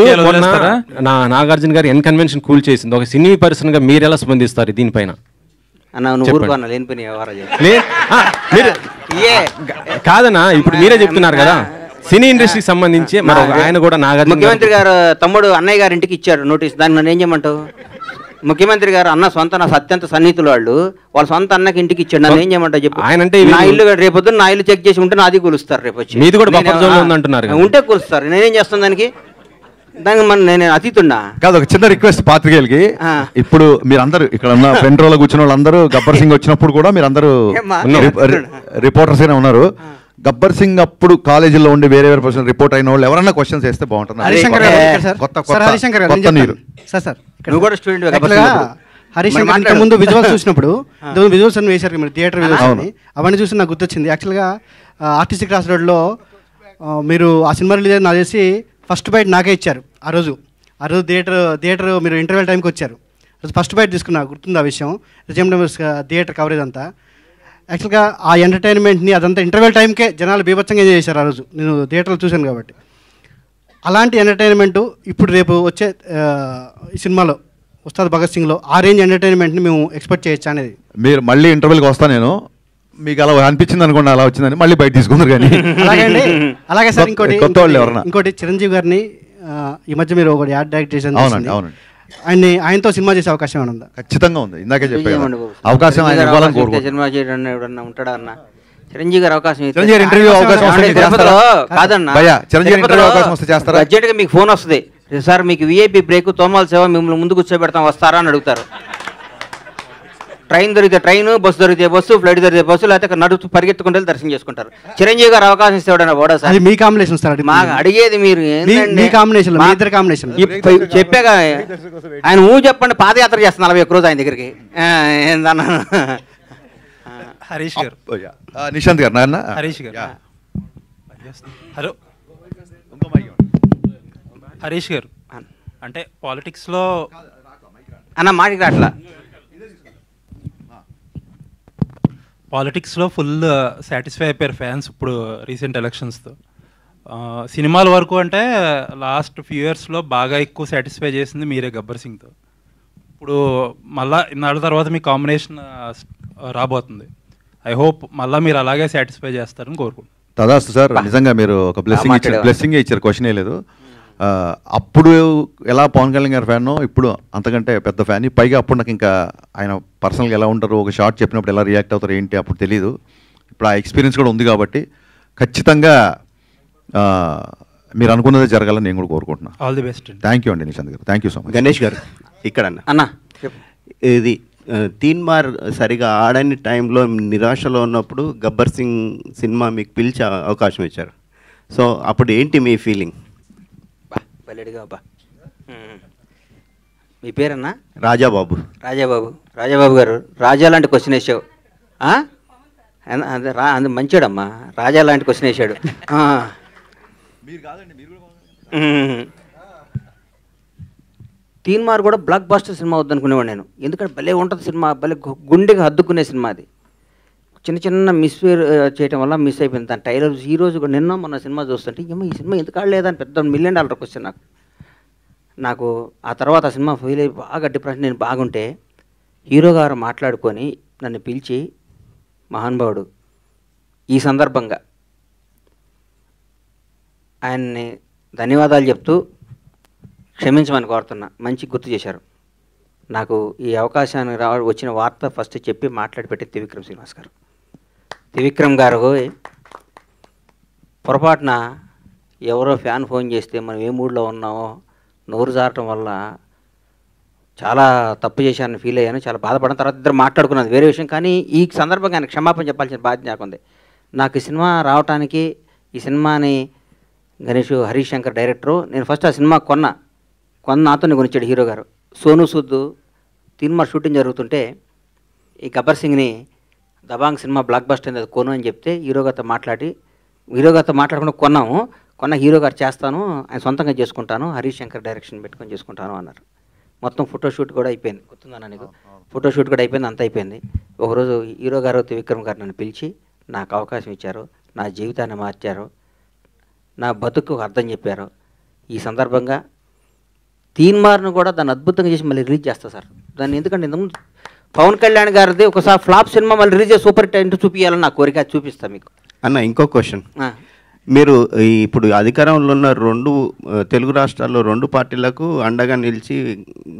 నాగార్జున గారు ఎన్ కన్వెన్షన్ కూల్ చేసింది. ఒక సినీ పర్సన్ గా మీరు ఎలా స్పందిస్తారు దీనిపైన? అన్న నువ్వు ఊరుకోన్నా, లేనిపోయిన వ్యవహారం కాదన్నా, ఇప్పుడు మీరే చెప్తున్నారు కదా సినీ ఇండస్ట్రీకి సంబంధించి. మరి ఆయన కూడా నాగార్జున ముఖ్యమంత్రి గారు తమ్ముడు అన్నయ్య గారి ఇంటికి ఇచ్చారు నోటీస్, దాన్ని నన్ను ఏం చేయమంటావు? ముఖ్యమంత్రి గారు అన్న సొంత నా అత్యంత సన్నిహితులు వాళ్ళ సొంత అన్నకి ఇంటికి ఇచ్చాడు, నన్ను ఏం చేయమంటావు చెప్పు? ఆయన అంటే నా ఇల్లు రేపొద్దు నా ఇల్లు చెక్ చేసి ఉంటే నాది కూలుస్తారు, రేపు వచ్చి మీది కూడా బఫర్ జోన్ లో ఉందంటున్నారు, ఉంటే కూలుస్తారు. నేనేం చేస్తాను దానికి నేను అతీతున్నా కాదు. ఒక చిన్న రిక్వెస్ట్ పాత్రికేయులకి, ఇప్పుడు మీరందరూ ఇక్కడ ఉన్న ఫ్రంట్ రోలో కూర్చున్న వాళ్ళందరూ గబ్బర్ సింగ్ వచ్చినప్పుడు కూడా మీరందరూ రిపోర్టర్స్ అయినా ఉన్నారు. గబ్బర్ సింగ్ అప్పుడు కాలేజీలో ఉండి వేరే పర్సన్ రిపోర్ట్ అయిన వాళ్ళు ఎవరన్నా క్వశ్చన్స్ వేస్తే బాగుంటుంది. హరీష్ శంకర్ ముందు విజువల్స్ చూసినప్పుడు విజువల్స్ అని వేశారు మీరు, థియేటర్ విజువల్స్ అని, అవన్నీ చూసి నాకు గుర్తొచ్చింది. యాక్చువల్గా ఆర్టిస్టిక్ క్రాస్ రోడ్లో మీరు ఆ సినిమా రిలీజ్ నాకు చేసి ఫస్ట్ బైట్ నాకే ఇచ్చారు. ఆ రోజు థియేటర్ మీరు ఇంటర్వెల్ టైంకి వచ్చారు, ఫస్ట్ బైట్ తీసుకున్నా, గుర్తుంది ఆ విషయం. థియేటర్ కవరేజ్ అంతా యాక్చువల్గా ఆ ఎంటర్టైన్మెంట్ని అదంతా ఇంటర్వెల్ టైంకే జనాలు బీభత్సంగా ఎంజాయ్ చేశారు ఆ రోజు, నేను థియేటర్లో చూశాను కాబట్టి. అలాంటి ఎంటర్టైన్మెంట్ ఇప్పుడు రేపు వచ్చే ఈ సినిమాలో ఉస్తాద్ భగత్ సింగ్లో ఆ రేంజ్ ఎంటర్టైన్మెంట్ని మేము ఎక్స్పెక్ట్ చేయొచ్చు అనేది. మీరు మళ్ళీ ఇంటర్వెల్కి వస్తా, నేను మీకు అలా అనిపించింది అనుకోండి, అలా వచ్చిందని మళ్ళీ బయట తీసుకున్నారు. కానీ అలాగే సార్ ఇంకోటి చిరంజీవి గారిని ఈ మధ్య మీరు ఒకటి యాడ్ డైరెక్ట్ చేశాను. అవునండి, అవునండి. ఆయనతో సినిమా చేసే అవకాశం ఏమైనా ఉందా? ఖచ్చితంగా ఉంది. ఇందాకే చెప్పాను, అవకాశం సినిమా చేయడం ఎవడన్నా ఉంటాడా అన్న? చిరంజీవి గారు అవకాశం ఇంటర్వ్యూ అవకాశం కాదన్నా, అర్జెంట్గా మీకు ఫోన్ వస్తుంది, సార్ మీకు విఐపి బ్రేక్ తోమాల సేవ మిమ్మల్ని ముందు కూర్చోబెడతాం వస్తారా అని అడుగుతారు. ట్రైన్ దొరికితే ట్రైన్, బస్సు దొరికితే బస్సు, ఫ్లైట్ దొరికితే బస్సు, లేకపోతే నడుస్తూ పరిగెత్తుకుంటే దర్శనం చేసుకుంటారు. చిరంజీవి గారు అవకాశం ఇస్తాడన్నా పోడా సార్? మీ కాంబినేషన్ సార్, మాకు అడిగేది మీరు కాంబినేషన్ చెప్పాగా. ఆయన చెప్పండి, పాదయాత్ర చేస్తాను 41 రోజు ఆయన దగ్గరికి. ఏందన్నా హరీష్ గారు, నిశాంత్ గారు, నాన్న హరీష్ గారు, హలో హరీష్ గారు, అంటే పాలిటిక్స్లో అన్న మాటికి అట్లా పాలిటిక్స్లో ఫుల్ సాటిస్ఫై అయిపోయారు ఫ్యాన్స్ ఇప్పుడు రీసెంట్ ఎలక్షన్స్తో. సినిమాల వరకు అంటే లాస్ట్ ఫ్యూ ఇయర్స్లో బాగా ఎక్కువ సాటిస్ఫై చేసింది మీరే గబ్బర్ సింగ్తో. ఇప్పుడు మళ్ళా ఇన్నాళ్ళ తర్వాత మీ కాంబినేషన్ రాబోతుంది. ఐ హోప్ మళ్ళీ మీరు అలాగే సాటిస్ఫై చేస్తారని కోరుకుంటున్నాను. తదాస్తు సార్, నిజంగా మీరు ఒక బ్లెస్సింగ్ ఇచ్చారు, క్వశ్చనే లేదు. అప్పుడు ఎలా పవన్ కళ్యాణ్ గారి ఫ్యాన్, ఇప్పుడు అంతకంటే పెద్ద ఫ్యాన్. పైగా అప్పుడు నాకు ఇంకా ఆయన పర్సనల్గా ఎలా ఉంటారు, ఒక షార్ట్ చెప్పినప్పుడు ఎలా రియాక్ట్ అవుతారు ఏంటి అప్పుడు తెలియదు. ఇప్పుడు ఆ ఎక్స్పీరియన్స్ కూడా ఉంది కాబట్టి ఖచ్చితంగా మీరు అనుకున్నదే జరగాలని నేను కూడా కోరుకుంటున్నాను. All the best. Thank you అండి నిశాంత్ గారు, thank you so much. Ganesh గారు ఇక్కడ అన్న, ఇది తీన్మార్ సరిగా ఆడని టైంలో నిరాశలో ఉన్నప్పుడు గబ్బర్ సింగ్ సినిమా మీకు పిలిచే అవకాశం ఇచ్చారు. సో అప్పుడు ఏంటి మీ ఫీలింగ్? మీ పేరన్నా? రాజాబాబు. రాజాబాబు గారు, రాజా లాంటి క్వశ్చన్ వేసావు. అది మంచోడమ్మా, రాజా లాంటి క్వశ్చన్ వేసాడు. తీన్మార్ కూడా బ్లాక్ బాస్టర్ సినిమా వద్దనుకునేవాడు నేను, ఎందుకంటే భలే ఉంటుంది సినిమా, భలే గుండెకి హద్దుకునే సినిమా అది. చిన్న చిన్న మిస్ఫేర్ చేయడం వల్ల మిస్ అయిపోయింది. దాని టైలర్ ఈ రోజు కూడా నిన్న మొన్న సినిమా చూస్తుంటే ఏమో ఈ సినిమా ఎందుకు ఆడలేదని పెద్ద $1 million క్వశ్చన్ నాకు. ఆ తర్వాత ఆ సినిమా ఫెయిల్ అయ్యి బాగా డిప్రెషన్, నేను బాగుంటే హీరో గారు మాట్లాడుకొని నన్ను పిలిచి, మహానుభావుడు ఈ సందర్భంగా ఆయన్ని ధన్యవాదాలు చెప్తూ క్షమించమని కోరుతున్నా, మంచి గుర్తు చేశారు నాకు. ఈ అవకాశాన్ని వచ్చిన వార్త ఫస్ట్ చెప్పి మాట్లాడి పెట్టి త్రివిక్రమ్ శ్రీనివాస్ గారు. త్రివిక్రమ్ గారు పొరపాటున ఎవరో ఫ్యాన్ ఫోన్ చేస్తే మనం ఏ మూడ్లో ఉన్నామో నోరు జారటం వల్ల చాలా తప్పు చేశానని ఫీల్ అయ్యాను, చాలా బాధపడిన. తర్వాత ఇద్దరు మాట్లాడుకున్నది వేరే విషయం, కానీ ఈ సందర్భంగా ఆయన క్షమాపణ చెప్పాల్సిన బాధ్యత నాకుంది. నాకు ఈ సినిమా రావడానికి, ఈ సినిమాని గణేష్ హరీష్ శంకర్ డైరెక్టరు, నేను ఫస్ట్ ఆ సినిమా కొన్న నాతోనే కొనిచ్చాడు హీరో గారు. సోను సూద్ తీన్మార్ షూటింగ్ జరుగుతుంటే ఈ గబ్బర్ సింగ్ని దబాంగ్ సినిమా బ్లాక్ బస్టర్ అయింది, అది కొను అని చెప్తే హీరో గారితో మాట్లాడకుండా కొన్న హీరో గారు చేస్తాను, ఆయన సొంతంగా చేసుకుంటాను, హరీష్ శంకర్ డైరెక్షన్ పెట్టుకొని చేసుకుంటాను అన్నారు. మొత్తం ఫోటోషూట్ కూడా అయిపోయింది, గుర్తుందన్న నీకు? ఫోటోషూట్ కూడా అయిపోయింది, అంత అయిపోయింది. ఒకరోజు హీరో గారు త్రివిక్రమ్ గారు నన్ను పిలిచి నాకు అవకాశం ఇచ్చారు, నా జీవితాన్ని మార్చారు, నా బతుకు అర్థం చెప్పారు. ఈ సందర్భంగా తీన్మార్ను కూడా దాన్ని అద్భుతంగా చేసి మళ్ళీ రిలీజ్ చేస్తా సార్. దాన్ని ఎందుకంటే ఇంతకుముందు పవన్ కళ్యాణ్ గారిది ఒకసారి ఫ్లాప్ సినిమా మళ్ళీ రిలీజ్ చేసి సూపర్ హిట్ అంటూ చూపించాలని నా కోరిక, చూపిస్తాను మీకు. అన్న ఇంకో క్వశ్చన్, మీరు ఇప్పుడు అధికారంలో ఉన్న 2 తెలుగు రాష్ట్రాల్లో 2 పార్టీలకు అండగా నిలిచి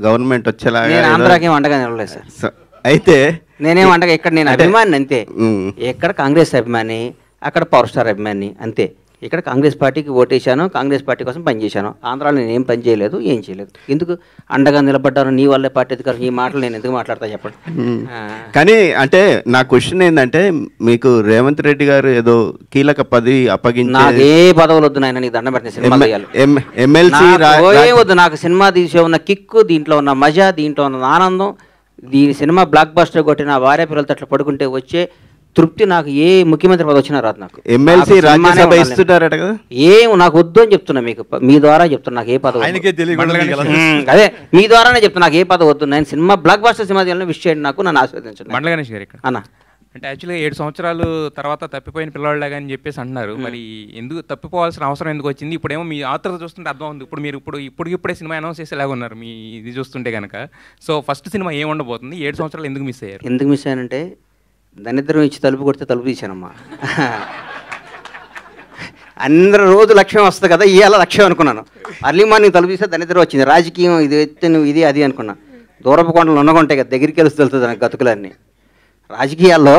గవర్నమెంట్ వచ్చేలాగా, ఆంధ్రాకేం అండగా నిలవలేదు సార్. అయితే నేనేం అండగా, ఇక్కడ నేను అభిమాని అంతే. ఎక్కడ కాంగ్రెస్ అభిమాని, అక్కడ పవర్ స్టార్ అభిమాని అంతే. ఇక్కడ కాంగ్రెస్ పార్టీకి ఓటేశాను, కాంగ్రెస్ పార్టీ కోసం పనిచేశాను. ఆంధ్రాలో నేను ఏం పని చేయలేదు, ఏం చేయలేదు. ఎందుకు అండగా నిలబడ్డాను, నీ వల్లే పార్టీ అధికారం, ఈ మాటలు నేను ఎందుకు మాట్లాడతా చెప్పండి. కానీ అంటే నా క్వశ్చన్ ఏంటంటే, మీకు రేవంత్ రెడ్డి గారు ఏదో కీలక పదవి అప్పగించి, నాకు ఏ పదవులు వద్దు నాయన, నీకు దండం పెట్టిన సినిమా ఎమ్మెల్సీ వద్దు, నాకు సినిమా తీసే ఉన్న కిక్కు, దీంట్లో ఉన్న మజా, దీంట్లో ఉన్న ఆనందం, దీని సినిమా బ్లాక్ బస్టర్ కొట్టి నా భార్య పిల్లలతో అట్లా పడుకుంటే వచ్చే తృప్తి నాకు ఏ ముఖ్యమంత్రి పదవి వచ్చినా రాదు. నాకు ఎమ్మెల్సీ రాజ్యసభ ఇస్తున్నారట కదా, ఏం నాకు వద్దు అని చెప్తున్నా, మీకు మీ ద్వారా చెప్తున్నా, నాకు ఏ పదవి అదే మీ ద్వారానే చెప్తున్నా, నాకు ఏ పదవి వద్దు. నేను సినిమా బ్లాక్ బస్టర్ సినిమా తీయాలని విష్ చేయండి, నాకు నన్ను ఆస్వాదించండి. మండల గణేష్ గారు ఇక్కడ అన్న అంటే యాక్చువల్గా 7 సంవత్సరాలు తర్వాత తప్పిపోయిన పిల్లవాళ్ళగా అని చెప్పేసి అంటున్నారు. మరి ఎందుకు తప్పిపోవాల్సిన అవసరం ఎందుకు వచ్చింది? ఇప్పుడేమో మీ ఆత్రత చూస్తుంటే అర్థం ఉంది. ఇప్పుడు ఇప్పుడే సినిమా అనౌన్స్ చేసేలాగా ఉన్నారు మీ ఇది చూస్తుంటే కనుక. సో ఫస్ట్ సినిమా ఏం ఉండబోతుంది? 7 సంవత్సరాలు ఎందుకు మిస్ అయ్యారు? ఎందుకు మిస్ అయ్యానంటే, దరిద్రం ఇచ్చి తలుపు కొడితే తలుపు తీశానమ్మా. అందరూ రోజు లక్ష్యం వస్తుంది కదా, ఇవాళ లక్ష్యం అనుకున్నాను. అర్లీ మార్నింగ్ తలుపు తీస్తే దరిద్రం వచ్చింది. రాజకీయం ఇది ఎత్తే నువ్వు ఇది అది అనుకున్నా. దూరపు కొండలు ఉన్నగుంటాయి కదా, దగ్గరికి వెళ్తే తెలుస్తుంది నాకు గతుకులన్నీ. రాజకీయాల్లో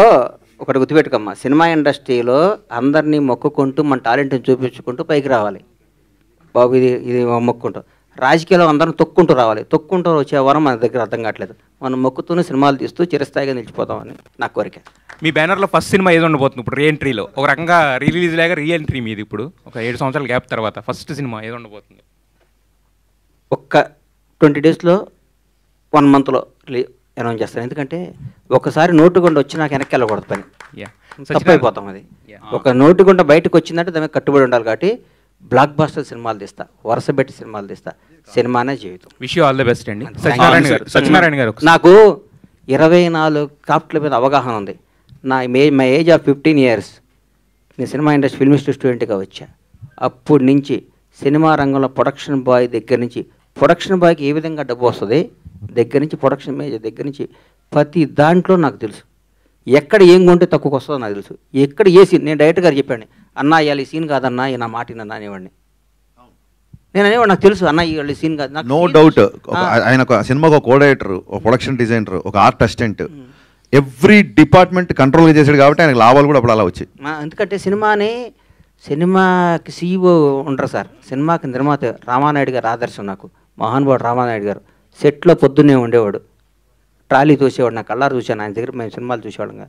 ఒకటి గుర్తుపెట్టుకోమ్మా, సినిమా ఇండస్ట్రీలో అందరినీ మొక్కుకుంటూ మన టాలెంట్ని చూపించుకుంటూ పైకి రావాలి బాబు, ఇది మొక్కుంటూ. రాజకీయాల్లో అందరం తొక్కుంటూ రావాలి. తొక్కుంటూ వచ్చే వరం మన దగ్గర అర్థం కావట్లేదు. మనం మొక్కుతూనే సినిమాలు తీస్తూ చిరస్థాయిగా నిలిచిపోతామని నా కోరిక. మీ బ్యానర్లో ఫస్ట్ సినిమా ఏది ఉండబోతుంది? ఇప్పుడు రీఎంట్రీలో ఒక రకంగా రిలీజ్ లాగా రీఎంట్రీ మీది. ఇప్పుడు ఒక 7 సంవత్సరాల గ్యాప్ తర్వాత ఫస్ట్ సినిమా ఏది ఉండబోతుంది? ఒక్క 20 డేస్లో 1 మంత్లో అనౌన్స్ చేస్తాను. ఎందుకంటే ఒకసారి నోటుగుండ వచ్చి నాకు వెనక్కి వెళ్ళకూడదు, పని తప్పైపోతాం. అది ఒక నోటుగుండ బయటకు వచ్చిందంటే దానికి కట్టుబడి ఉండాలి. కాబట్టి బ్లాక్ బాస్టర్ సినిమాలు తీస్తా, వరుస పెట్టి సినిమాలు తీస్తా. సినిమానే జీవితం. Wish you all the best అండి. సత్యనారాయణ గారు, నాకు 24 క్రాఫ్ట్ల మీద అవగాహన ఉంది. మై ఏజ్ ఆఫ్ 15 years నేను సినిమా ఇండస్ట్రీ ఫిల్మ్ ఇన్స్టిట్యూట్ స్టూడెంట్గా వచ్చా. అప్పటి నుంచి సినిమా రంగంలో ప్రొడక్షన్ బాయ్ దగ్గర నుంచి, ప్రొడక్షన్ బాయ్కి ఏ విధంగా డబ్బు వస్తుంది దగ్గర నుంచి, ప్రొడక్షన్ మేనేజర్ దగ్గర నుంచి ప్రతి దాంట్లో నాకు తెలుసు. ఎక్కడ ఏం కొంటే తక్కువకి వస్తుందో నాకు తెలుసు. ఎక్కడ ఏ సీన్, నేను డైరెక్టర్ గారు చెప్పాను, అన్న ఇవాళ ఈ సీన్ కాదన్నా, నా మాటినన్నా అనేవాడిని. నేను అనేవాడు, నాకు తెలుసు అన్న ఇవాళ ఈ సీన్ కాదు. No doubt. ఆయన ఒక సినిమాకు ఒక కో-డైరెక్టర్, ఒక ప్రొడక్షన్ డిజైనర్, ఒక ఆర్ట్ అసిస్టెంట్, ఎవ్రీ డిపార్ట్మెంట్ కంట్రోల్గా చేశాడు. కాబట్టి ఆయనకు లాభాలు కూడా అప్పుడు అలా వచ్చాయి. ఎందుకంటే సినిమాకి CEO ఉండరు సార్, సినిమాకి నిర్మాత రామానాయుడు గారు ఆదర్శం నాకు. మహానుభావుడు రామానాయుడు గారు సెట్లో పొద్దున్నే ఉండేవాడు, ట్రాలీ చూసేవాడు. నా కళ్ళారు చూశాను ఆయన దగ్గర, మేము సినిమాలు చూసేవాళ్ళం.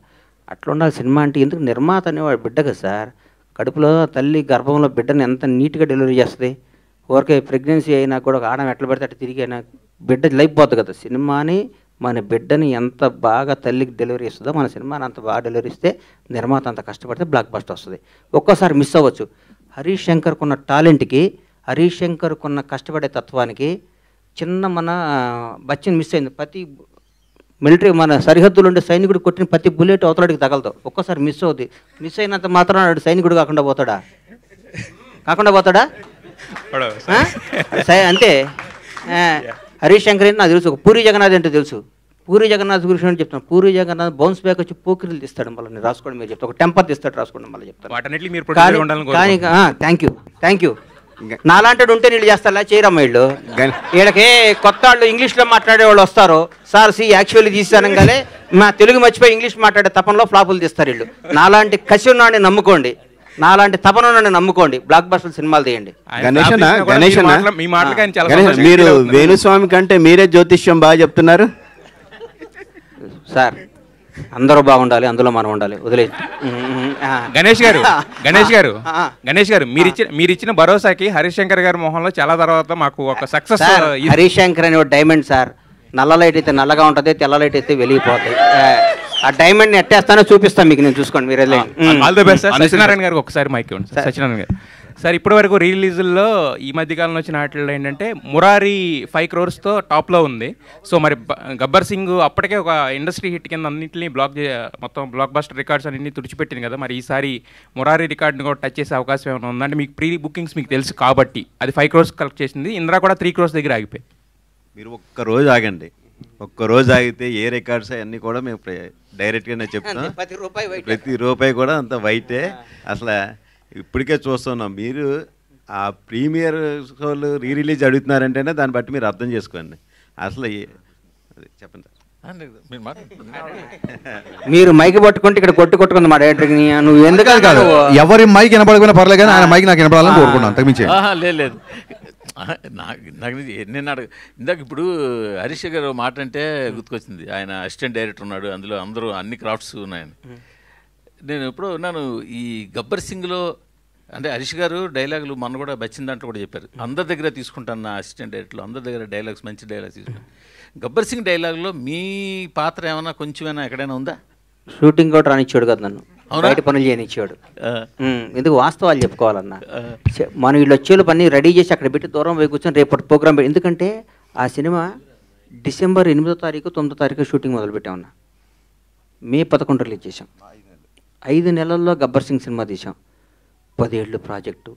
అట్లా ఉండాలి సినిమా అంటే. ఎందుకు నిర్మాత అనేవాడు బిడ్డ కదా సార్, కడుపులో తల్లి గర్భంలో బిడ్డని ఎంత నీట్గా డెలివరీ చేస్తుంది. ఊరికే ప్రెగ్నెన్సీ అయినా కూడా ఒక ఆడడం ఎట్లా పెడితే అట్లా తిరిగి అయినా బిడ్డ లైఫ్ పోతుంది కదా. సినిమాని మన బిడ్డని ఎంత బాగా తల్లికి డెలివరీ ఇస్తుందో మన సినిమాని అంత బాగా డెలివరీ ఇస్తే నిర్మాత అంత కష్టపడితే బ్లాక్ బస్టర్ వస్తుంది. ఒక్కోసారి మిస్ అవ్వచ్చు. హరీష్ శంకర్కున్న టాలెంట్కి, హరీష్ శంకర్కున్న కష్టపడే తత్వానికి చిన్న మన బచ్చన్ మిస్ అయింది. ప్రతి మిలిటరీ మన సరిహద్దులు ఉండే సైనికుడు కొట్టిన ప్రతి బుల్లెట్ అవతలడికి తగలతావు. ఒక్కోసారి మిస్ అవుతుంది. మిస్ అయినంత మాత్రం సైనికుడు కాకుండా పోతాడా? అంతే. హరీష్ శంకర్ నాకు తెలుసు. పూరి జగన్నాథ్ అంటే తెలుసు. పూరి జగన్నాథ్ గురించి చెప్తాను. పూరి జగన్నాథ్ బౌన్స్ బ్యాక్ వచ్చి పోకిరీలు తీస్తాడు. మళ్ళీ నేను రాసుకోండి, మీరు చెప్తాను. ఒక టెంపర్ తీస్తాడు, రాసుకోండి మళ్ళీ చెప్తాను. కానీ థ్యాంక్ యూ. నాలాంటి ఉంటే నీళ్ళు చేస్తా చేయరమ్మ వీళ్ళు. వీళ్ళకి కొత్త వాళ్ళు ఇంగ్లీష్లో మాట్లాడే వాళ్ళు వస్తారు. సార్ యాక్చువల్లీ తీసానంగానే మా తెలుగు మర్చిపోయి ఇంగ్లీష్ మాట్లాడే తపనలో ఫ్లాపులు తీస్తారు వీళ్ళు. నాలాంటి కసి ఉన్నాడిని నమ్ముకోండి, నాలాంటి తపన ఉన్నాడిని నమ్ముకోండి, బ్లాక్ బస్టర్ సినిమాలు తీయండి. మీరు వేణుస్వామి కంటే మీరే జ్యోతిష్యం బాగా చెప్తున్నారు సార్. అందరూ బాగుండాలి, అందులో మనం ఉండాలి. వదిలే గణేష్ గారు మీరు ఇచ్చిన భరోసాకి హరీష్ శంకర్ గారి మొహంలో చాలా తర్వాత మాకు ఒక సక్సెస్. హరీష్ శంకర్ అనే డైమండ్ సార్. నల్ల లైట్ అయితే నల్లగా ఉంటుంది, తెల్ల లైట్ అయితే వెలిగిపోతాయి. ఆ డైమండ్ ని ఎట్టేస్తానో చూపిస్తాను మీకు, నేను చూసుకోండి మీరు. All the best sir. Satyanarayana గారు ఒకసారి మైక్ ఇవ్వండి. సత్యనారాయణ గారు సార్, ఇప్పటి వరకు రిలీజుల్లో ఈ మధ్యకాలంలో వచ్చిన వాటిల్లో ఏంటంటే మురారి 5 crores టాప్లో ఉంది. సో మరి గబ్బర్ సింగ్ అప్పటికే ఒక ఇండస్ట్రీ హిట్ కింద అన్నింటినీ మొత్తం బ్లాక్ బస్టర్ రికార్డ్స్ అన్నింటినీ తుడిచిపెట్టింది కదా. మరి ఈసారి మురారి రికార్డ్ని కూడా టచ్ చేసే అవకాశం ఏమైనా ఉందంటే, మీకు ప్రీ బుకింగ్స్ మీకు తెలుసు కాబట్టి అది 5 crores కలెక్ట్ చేసింది. ఇంద్రా కూడా 3 crores దగ్గర ఆగిపోయి. మీరు ఒక్కరోజు ఆగండి, ఒక్కరోజు ఆగితే ఏ రికార్డ్స్ అవన్నీ కూడా మేము డైరెక్ట్గానే చెప్తాం. ప్రతి రూపాయి కూడా అంత వైటే. అసలు ఇప్పటికే చూస్తున్నాం. మీరు ఆ ప్రీమియర్ షోలు రిలీజ్ అడుగుతున్నారంటేనే దాన్ని బట్టి మీరు అర్థం చేసుకోండి. అసలు చెప్పండి సార్. మీరు మైక్ పట్టుకుంటే ఇక్కడ కొట్టుకుంది మా డైరెక్టర్. నువ్వు ఎందుకు కాదు, ఎవరి మైక్ వినపడకపోయినా పర్లేదు కానీ ఆయన మైక్ నాకు వినపడాలని కోరుకున్నాను, అంతకుమించి లేదు. నాకు నేను ఇందాక ఇప్పుడు హరీష్ గారు మాట అంటే గుర్తుకొచ్చింది. ఆయన అసిస్టెంట్ డైరెక్టర్ ఉన్నాడు, అందులో అందరూ అన్ని క్రాఫ్ట్స్ ఉన్నాయని. నేను ఎప్పుడో ఉన్నాను ఈ గబ్బర్ సింగ్లో. అంటే హరీష్ గారు డైలాగులు మొన్న కూడా బచ్చిన దాంట్లో కూడా చెప్పారు, అందరి దగ్గర తీసుకుంటాను నా అసిస్టెంట్ డైరెక్టర్లు, అందరి దగ్గర డైలాగ్స్ మంచి డైలాగ్స్ తీసుకుంటాను. గబ్బర్ సింగ్ డైలాగ్లో మీ పాత్ర ఏమైనా కొంచెమైనా ఎక్కడైనా ఉందా? షూటింగ్ కూడా రానిచ్చాడు కదా నన్ను, బయట పనులు చేయనిచ్చాడు. ఎందుకు వాస్తవాలు చెప్పుకోవాలన్నా. మనం వీళ్ళు వచ్చేలు పని రెడీ చేసి అక్కడ పెట్టి దూరం పోయి కూర్చొని రేపటి ప్రోగ్రామ్ పెట్టి. ఎందుకంటే ఆ సినిమా డిసెంబర్ 8వ తారీఖు 9వ తారీఖు షూటింగ్ మొదలుపెట్టామన్నా. మే 11 రిలీజ్ చేసాం. 5 నెలల్లో గబ్బర్ సింగ్ సినిమా తీసాం. 10 ఏళ్ళు ప్రాజెక్టు,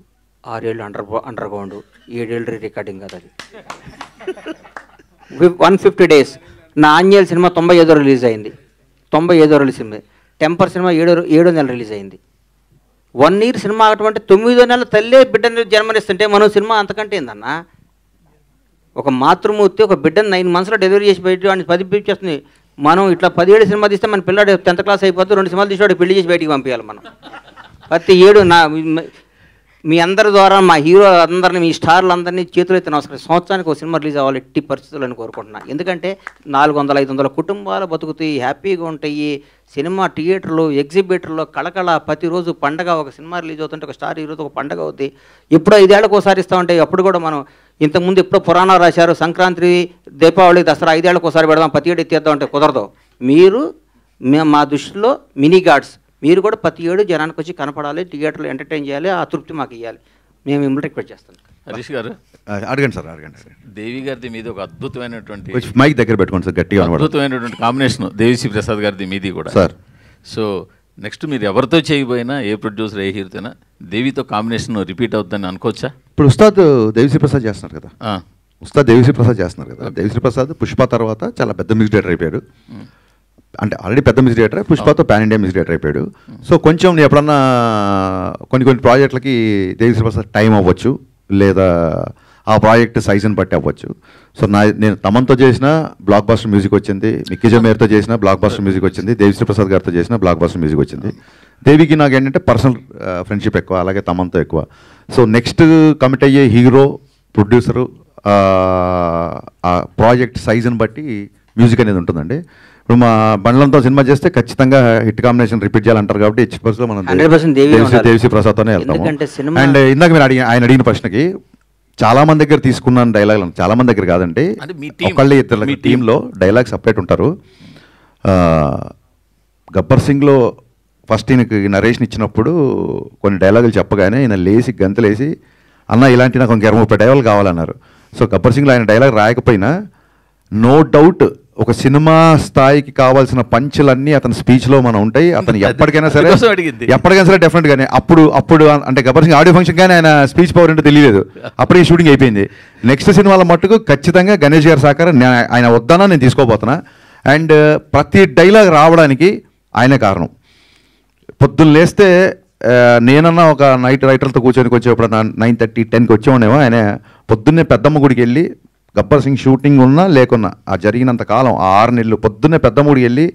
6 ఏళ్ళు అండర్ గ్రౌండ్, 7 ఏళ్ళు రికార్డింగ్ కదా అది. 150 days. నా ఆంజనేయులు సినిమా 95 రిలీజ్ అయింది. 95 రిలీజ్ సినిమా. టెంపర్ సినిమా 7 నెలలు రిలీజ్ అయింది. 1 year సినిమా అటువంటి 9వ నెల తల్లే బిడ్డని జన్మనిస్తుంటే మనం సినిమా అంతకంటే ఏందన్నా. ఒక మాతృమూర్తి ఒక బిడ్డను 9 monthsలో డెలివరీ చేసి బయట వాడిని 10 చేస్తుంది. మనం ఇట్లా 17 సినిమా తీస్తే మన పిల్లాడు 10th class అయిపోతే 2 సినిమాలు తీసి పెళ్లి చేసి బయటికి పంపించాలి మనం. ప్రతి 7 మీ అందరి ద్వారా మా హీరో అందరినీ, మీ స్టార్లు అందరినీ చేతులు అయితే నమస్కారం. సంవత్సరానికి ఒక సినిమా రిలీజ్ అవ్వాలి ఎట్టి పరిస్థితులను కోరుకుంటున్నాను. ఎందుకంటే 400-500 కుటుంబాలు బతుకుతాయి, హ్యాపీగా ఉంటాయి. సినిమా థియేటర్లు, ఎగ్జిబిటర్లు కళకళ, ప్రతిరోజు పండగ. ఒక సినిమా రిలీజ్ అవుతుంటే ఒక స్టార్ ఈరోజు ఒక పండగ అవుతుంది. ఎప్పుడో 5 ఏళ్ళకు ఒకసారి ఇస్తూ ఉంటాయి. అప్పుడు కూడా మనం ఇంతకుముందు ఎప్పుడో పురాణాలు రాశారు, సంక్రాంతి, దీపావళి, దసరా 5 ఏళ్ళకు ఒకసారి పెడదాం, ప్రతి ఏడు ఎత్తేద్దాం అంటే కుదరదు. మీరు మా దృష్టిలో మినీ గాడ్స్. మీరు కూడా ప్రతి ఏడు జనానికి వచ్చి కనపడాలి, థియేటర్లో ఎంటర్టైన్ చేయాలి, ఆ తృప్తి మాకు ఇవ్వాలి. మేము మిమ్మల్ని రిక్వెస్ట్ చేస్తాం. హరీష్ గారు అడగండి సార్, అడగండి. దేవి గారిది మీద ఒక అద్భుతమైనటువంటి మైక్ దగ్గర పెట్టుకోండి సార్, గట్టిగా అద్భుతమైనటువంటి కాంబినేషన్ దేవిశ్రీ ప్రసాద్ గారిది మీది కూడా సార్. సో నెక్స్ట్ మీరు ఎవరితో చేయబోయినా, ఏ ప్రొడ్యూసర్, ఏ హీరోతోనా దేవితో కాంబినేషన్ రిపీట్ అవుతుందని అనుకోవచ్చా? ఇప్పుడు ఉస్తాద్ దేవిశ్రీ ప్రసాద్ చేస్తున్నారు కదా, ఉస్తాద్ దేవిశ్రీ ప్రసాద్ చేస్తున్నారు కదా. దేవిశ్రీ ప్రసాద్ పుష్ప తర్వాత చాలా పెద్ద మ్యూజిక్ డైరెక్టర్ అయిపోయాడు. అంటే ఆల్రెడీ పెద్ద మ్యూజిక్ డైరెక్టర్, పుష్పతో పాన్ ఇండియా మ్యూజిక్ డైరెక్టర్ అయిపోయాడు. సో కొంచెం నేను ఎప్పుడన్నా కొన్ని ప్రాజెక్టులకి దేవిశ్రీ ప్రసాద్ టైం అవ్వచ్చు, లేదా ఆ ప్రాజెక్ట్ సైజుని బట్టి అవ్వచ్చు. సో నేను తమన్తో చేసిన బ్లాక్ బస్టర్ మ్యూజిక్ వచ్చింది, మిక్కీ జమేర్తో చేసిన బ్లాక్ బస్టర్ మ్యూజిక్ వచ్చింది, దేవిశ్రీ ప్రసాద్ గారితో చేసిన బ్లాక్ బస్టర్ మ్యూజిక్ వచ్చింది. దేవికి నాకు ఏంటంటే పర్సనల్ ఫ్రెండ్షిప్ ఎక్కువ, అలాగే తమన్తో ఎక్కువ. సో నెక్స్ట్ కమిట్ అయ్యే హీరో, ప్రొడ్యూసరు, ఆ ప్రాజెక్ట్ సైజుని బట్టి మ్యూజిక్ అనేది ఉంటుందండి. ఇప్పుడు మా బండ్లంతో సినిమా చేస్తే ఖచ్చితంగా హిట్ కాంబినేషన్ రిపీట్ చేయాలంటారు కాబట్టి హెచ్+లో మనం దేవిశ్రీ ప్రసాద్తోనే వెళ్తాము. అండ్ ఇందాక మీరు ఆయన అడిగిన ప్రశ్నకి చాలామంది దగ్గర తీసుకున్నాను డైలాగ్, చాలామంది దగ్గర కాదండి, ఒకళ్ళ ఇద్దరు టీంలో డైలాగ్ సపరేట్ ఉంటారు. గబ్బర్ సింగ్లో ఫస్ట్ ఈయనకి నరేషన్ ఇచ్చినప్పుడు కొన్ని డైలాగులు చెప్పగానే ఈయన లేచి గంతలేసి అన్న ఇలాంటి నాకు 20-30 డైలాగులు కావాలన్నారు. సో గబ్బర్ సింగ్లో ఆయన డైలాగ్ రాయకపోయినా నో డౌట్ ఒక సినిమా స్థాయికి కావాల్సిన పంచులన్నీ అతని స్పీచ్లో మనం ఉంటాయి. అతను ఎప్పటికైనా సరే డెఫినెట్గానే అప్పుడు అంటే గబ్బర్ సింగ్ ఆడియో ఫంక్షన్ కానీ ఆయన స్పీచ్ పవర్ ఏంటో తెలియలేదు, అప్పుడే షూటింగ్ అయిపోయింది. నెక్స్ట్ సినిమాల మట్టుకు ఖచ్చితంగా గణేష్ గారి సహకారం ఆయన వద్దన్నా నేను తీసుకోబోతున్నా. అండ్ ప్రతి డైలాగ్ రావడానికి ఆయనే కారణం. పొద్దున్న లేస్తే నేనన్నా ఒక నైట్ రైటర్లతో కూర్చొని వచ్చేప్పుడు 9:30, 10కి వచ్చేవాడేమో. ఆయన పొద్దున్నే పెద్దమ్మ గుడికి వెళ్ళి గబ్బర్ సింగ్ షూటింగ్ ఉన్నా లేకున్నా ఆ జరిగినంత కాలం 6 నెలలు పొద్దున్నే పెద్దమ్మ గుడికి వెళ్ళి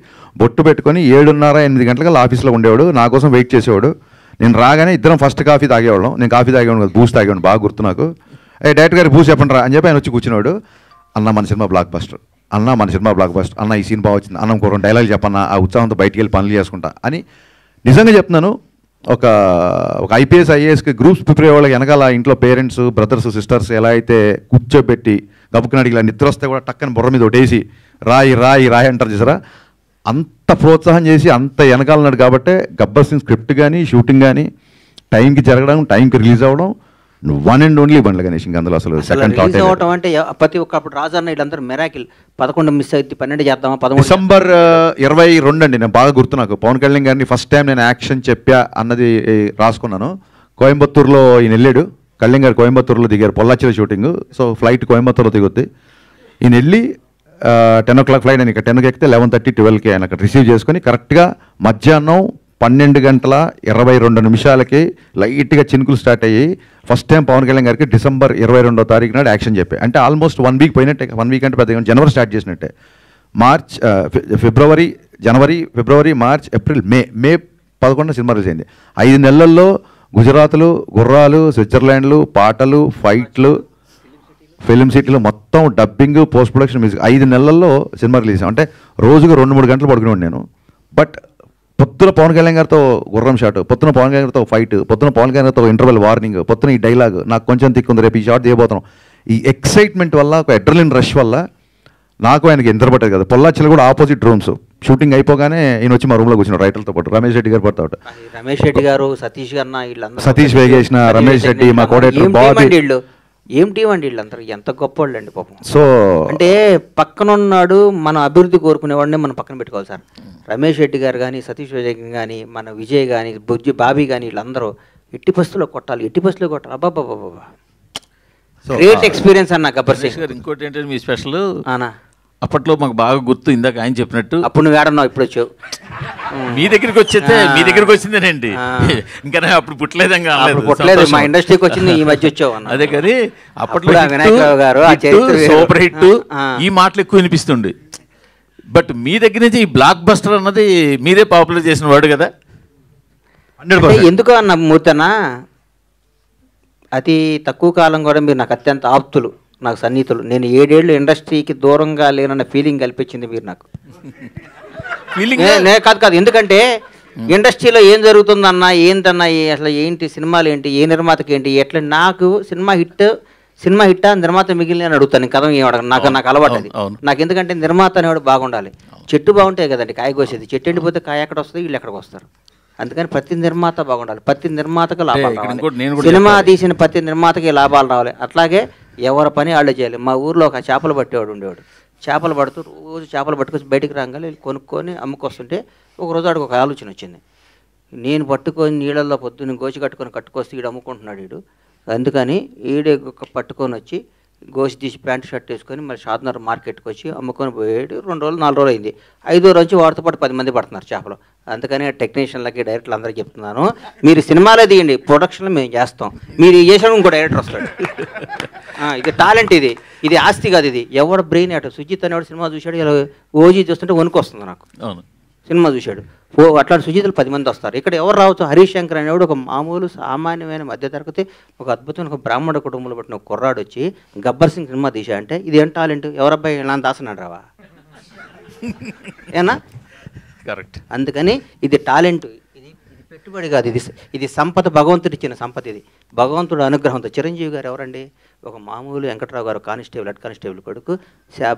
బొట్టు పెట్టుకొని 7:30, 8 గంటలకు ఆఫీస్లో ఉండేవాడు, నా కోసం వెయిట్ చేసేవాడు. నేను రాగానే ఇద్దరం ఫస్ట్ కాఫీ తాగేవాళ్ళం. నేను కాఫీ తాగేవాడు కదా, బూస్ట్ తాగేవాడు, బాగా గుర్తు నాకు. డైరెక్టర్ గారు బూస్ట్ చెప్పండి రా అని చెప్పి ఆయన వచ్చి కూర్చున్నాడు. అన్న మన సినిమా బ్లాక్ బస్టర్, అన్న ఈ సీన్ బాగా వచ్చింది, అన్న ఇంకో 2 డైలాగ్ చెప్పన్నా, ఆ ఉత్సాహంతో బయటికి వెళ్ళి పనులు చేసుకుంటా అని. నిజంగా చెప్తున్నాను, ఒక ఐపీఎస్ ఐఏఎస్కి గ్రూప్స్ ప్రిపేర్ అయ్యే వాళ్ళకి వెనకాల ఇంట్లో పేరెంట్స్, బ్రదర్స్, సిస్టర్స్ ఎలా అయితే కూర్చోబెట్టి గబుకుని ఇలా నిద్ర వస్తే కూడా టక్కని బుర్ర మీద ఒకటేసి రాయి అంటారు చూసారా, అంత ప్రోత్సాహం చేసి అంత వెనకాలన్నాడు. కాబట్టి గబ్బర్ సింగ్ స్క్రిప్ట్ కానీ షూటింగ్ కానీ టైంకి జరగడం, టైంకి రిలీజ్ అవ్వడం, one and only Bandla Ganesh. ఇంకా అందులో అసలు సెకండ్ థాట్ అవటం అంటే ప్రతి ఒక్కప్పుడు రాజన్న వీళ్ళందరూ మెరాకిల్. 11 మిస్ అయితే 12 చేద్దామా, 13 డిసెంబర్ 22 అండి. నేను బాగా గుర్తు నాకు. పవన్ కళ్యాణ్ గారిని ఫస్ట్ టైం నేను యాక్షన్ చెప్పా అన్నది రాసుకున్నాను. కోయంబత్తూరులో ఈయన వెళ్ళాడు, కళ్యాణ్ గారు కోయంబత్తూరులో దిగారు, పొల్లాచిలో షూటింగ్. సో ఫ్లైట్ కోయంబత్తూరులో దిగుద్ది. ఈయన వెళ్ళి 10 o'clock ఫ్లైట్, నేను ఇక్కడ 10కి ఎక్కితే 11:30, 12కి ఆయన అక్కడ రిసీవ్ చేసుకొని కరెక్ట్గా మధ్యాహ్నం 12:22 లైట్గా చినుకులు స్టార్ట్ అయ్యి ఫస్ట్ టైం పవన్ కళ్యాణ్ గారికి డిసెంబర్ 22వ తారీఖు నాడు యాక్షన్ చెప్పి, అంటే ఆల్మోస్ట్ 1 వీక్ పోయినట్టే. 1 వీక్ అంటే పెద్దగా జనవరి స్టార్ట్ చేసినట్టే. జనవరి, ఫిబ్రవరి, మార్చ్, ఏప్రిల్, మే 11 సినిమా రిలీజ్ అయింది. 5 నెలల్లో గుజరాత్లు, గుర్రాలు, స్విట్జర్లాండ్లు, పాటలు, ఫైట్లు, ఫిలిం సిటీలు, మొత్తం డబ్బింగ్, పోస్ట్ ప్రొడక్షన్, మ్యూజిక్ 5 నెలల్లో సినిమా రిలీజ్. అంటే రోజుకు 2-3 గంటలు పడుకునేవాడు నేను. బట్ పొద్దున పవన్ కళ్యాణ్ గారితో గుర్రం షాట్, పొద్దున పవన్ కళ్యాణ్ గారితో ఫైట్, పొద్దున పవన్ కళ్యాణ్ గారితో ఇంటర్వెల్ వార్నింగ్, పొద్దున ఈ డైలాగ్ నాకు కొంచెం తిక్కుంది, రేపు ఈ షాట్ చేయబోతున్నాం. ఈ ఎక్సైట్మెంట్ వల్ల, ఒక అడ్రినలిన్ రష్ వల్ల నాకు ఆయనకి ఎంత పట్టేది కదా. పొల్లాచిలో కూడా ఆపోజిట్ రూమ్స్. షూటింగ్ అయిపోగానే ఈయన వచ్చి మా రూమ్లో కూర్చున్నాడు రైటర్లతో పాటు. రమేష్ రెడ్డి గారు పడతాడు, రమేష్ రెడ్డి గారు, సతీష్ గారు, సతీష్ వేగేసిన, రమేష్ రెడ్డి, మా కోడేటర్ బాబీ. ఏం టీం అండి వీళ్ళందరూ, ఎంత గొప్ప వాళ్ళు అండి పాపం. సో అంటే పక్కన ఉన్నాడు, మన అభివృద్ధి కోరుకునేవాడిని మనం పక్కన పెట్టుకోవాలి సార్. రమేష్ రెడ్డి గారు కానీ, సతీష్ విజయ్ కానీ, మన విజయ్ కానీ, బుజ్జి బాబీ కానీ, వీళ్ళందరూ ఎట్టి పరిస్థితుల్లో కొట్టాలి. అబ్బాబ్బాబ్బా, గ్రేట్ ఎక్స్పీరియన్స్ అన్న గబ్బర్ సింగ్. ఇంకోటి ఏంటంటే మీ స్పెషల్ అప్పట్లో మాకు బాగా గుర్తు, ఇందాక ఆయన చెప్పినట్టు అప్పుడు నువ్వు ఏడన్నావు, ఇప్పుడు వచ్చావు. మీ దగ్గరికి వచ్చిందేనండి, ఇంకా అప్పుడు పుట్టలేదంగా, మా ఇండస్ట్రీకి వచ్చింది ఈ మధ్య వచ్చావు. అదే కానీ అప్పట్లో వినాయకరావు గారు సూపర్ హిట్ ఈ మాటలు ఎక్కువ వినిపిస్తుండే. బట్ మీ దగ్గర నుంచి ఈ బ్లాక్ బస్టర్ అన్నది మీరే పాపులర్ చేసిన వాడు కదా. ఎందుకు అన్న మూర్తనా, అతి తక్కువ కాలం కూడా మీరు నాకు అత్యంత ఆప్తులు, నాకు సన్నిహితులు. నేను 7 ఏళ్ళు ఇండస్ట్రీకి దూరంగా లేనన్న ఫీలింగ్ కల్పించింది మీరు నాకు. కాదు, ఎందుకంటే ఇండస్ట్రీలో ఏం జరుగుతుందన్నా, ఏంటన్నా, అసలు ఏంటి సినిమాలు ఏంటి, ఏ నిర్మాతకి ఏంటి, ఎట్లా నాకు సినిమా హిట్టా నిర్మాత మిగిలిన అని అడుగుతాను. కథ ఏమడగను, నాకు అలవాటు అది. నాకు ఎందుకంటే నిర్మాత అనేవాడు బాగుండాలి. చెట్టు బాగుంటే కదండి కాయ కోసేది. చెట్టు ఎండిపోతే కాయ ఎక్కడ వస్తుంది, వీళ్ళు ఎక్కడికి వస్తారు. అందుకని ప్రతి నిర్మాత బాగుండాలి, ప్రతి నిర్మాతకు లాభాలు రావాలి. సినిమా తీసిన ప్రతి నిర్మాతకి లాభాలు రావాలి. అట్లాగే ఎవరి పని వాళ్ళు చేయాలి. మా ఊర్లో ఒక చేపలు పట్టేవాడు ఉండేవాడు. చేపలు పడుతూ రోజు చేపలు పట్టుకొచ్చి బయటికి రాగానే కొనుక్కొని అమ్ముకొస్తుంటే ఒకరోజు ఆడికి ఒక ఆలోచన వచ్చింది. నేను పట్టుకొని నీళ్ళల్లో పొద్దున్న గోచి కట్టుకొస్తే వీడు అమ్ముకుంటున్నాడు వీడు, అందుకని ఈడే పట్టుకొని వచ్చి గోసి తీసి ప్యాంట్ షర్ట్ వేసుకొని మరి షాద్నగర్ మార్కెట్కి వచ్చి అమ్ముకొని పోయాడు. 2 రోజులు 4 రోజులు అయింది. 5వ రోజు వాడితో పాటు 10 మంది పడుతున్నారు చేపలు. అందుకని టెక్నీషియన్లకి, డైరెక్టర్లు అందరికీ చెప్తున్నాను, మీరు సినిమాలో తీయండి, ప్రొడక్షన్లో మేము చేస్తాం, మీరు చేసాడు ఇంకో డైరెక్టర్ వస్తాడు. ఇది టాలెంట్, ఇది ఆస్తి కాదు. ఇది ఎవరు బ్రెయిన్ అటు. సుజిత్ అనేవాడు సినిమా చూశాడు, ఇలా ఓజీ చూస్తుంటే వణుకు వస్తుంది నాకు. సినిమా చూశాడు, అట్లాంటి సుజితులు 10 మంది వస్తారు. ఇక్కడ ఎవరు రావచ్చు, హరీష్ శంకర్ అనేవాడు ఒక మామూలు సామాన్యమైన మధ్యతరగతి ఒక అద్భుతమైన ఒక బ్రాహ్మణ కుటుంబంలో పుట్టిన ఒక కుర్రాడు వచ్చి గబ్బర్ సింగ్ సినిమా తీసా అంటే ఇది ఏం టాలెంట్, ఎవరబ్బాయి ఇలా దాసనాడు రావా ఏనా? కరెక్ట్. అందుకని ఇది టాలెంట్, ఇది పెట్టుబడి కాదు, ఇది సంపద, భగవంతుడు ఇచ్చిన సంపద. ఇది భగవంతుడు అనుగ్రహంతో. చిరంజీవి గారు ఎవరండి, ఒక మామూలు వెంకట్రావు గారు కానిస్టేబుల్ హెడ్ కానిస్టేబుల్ కొడుకు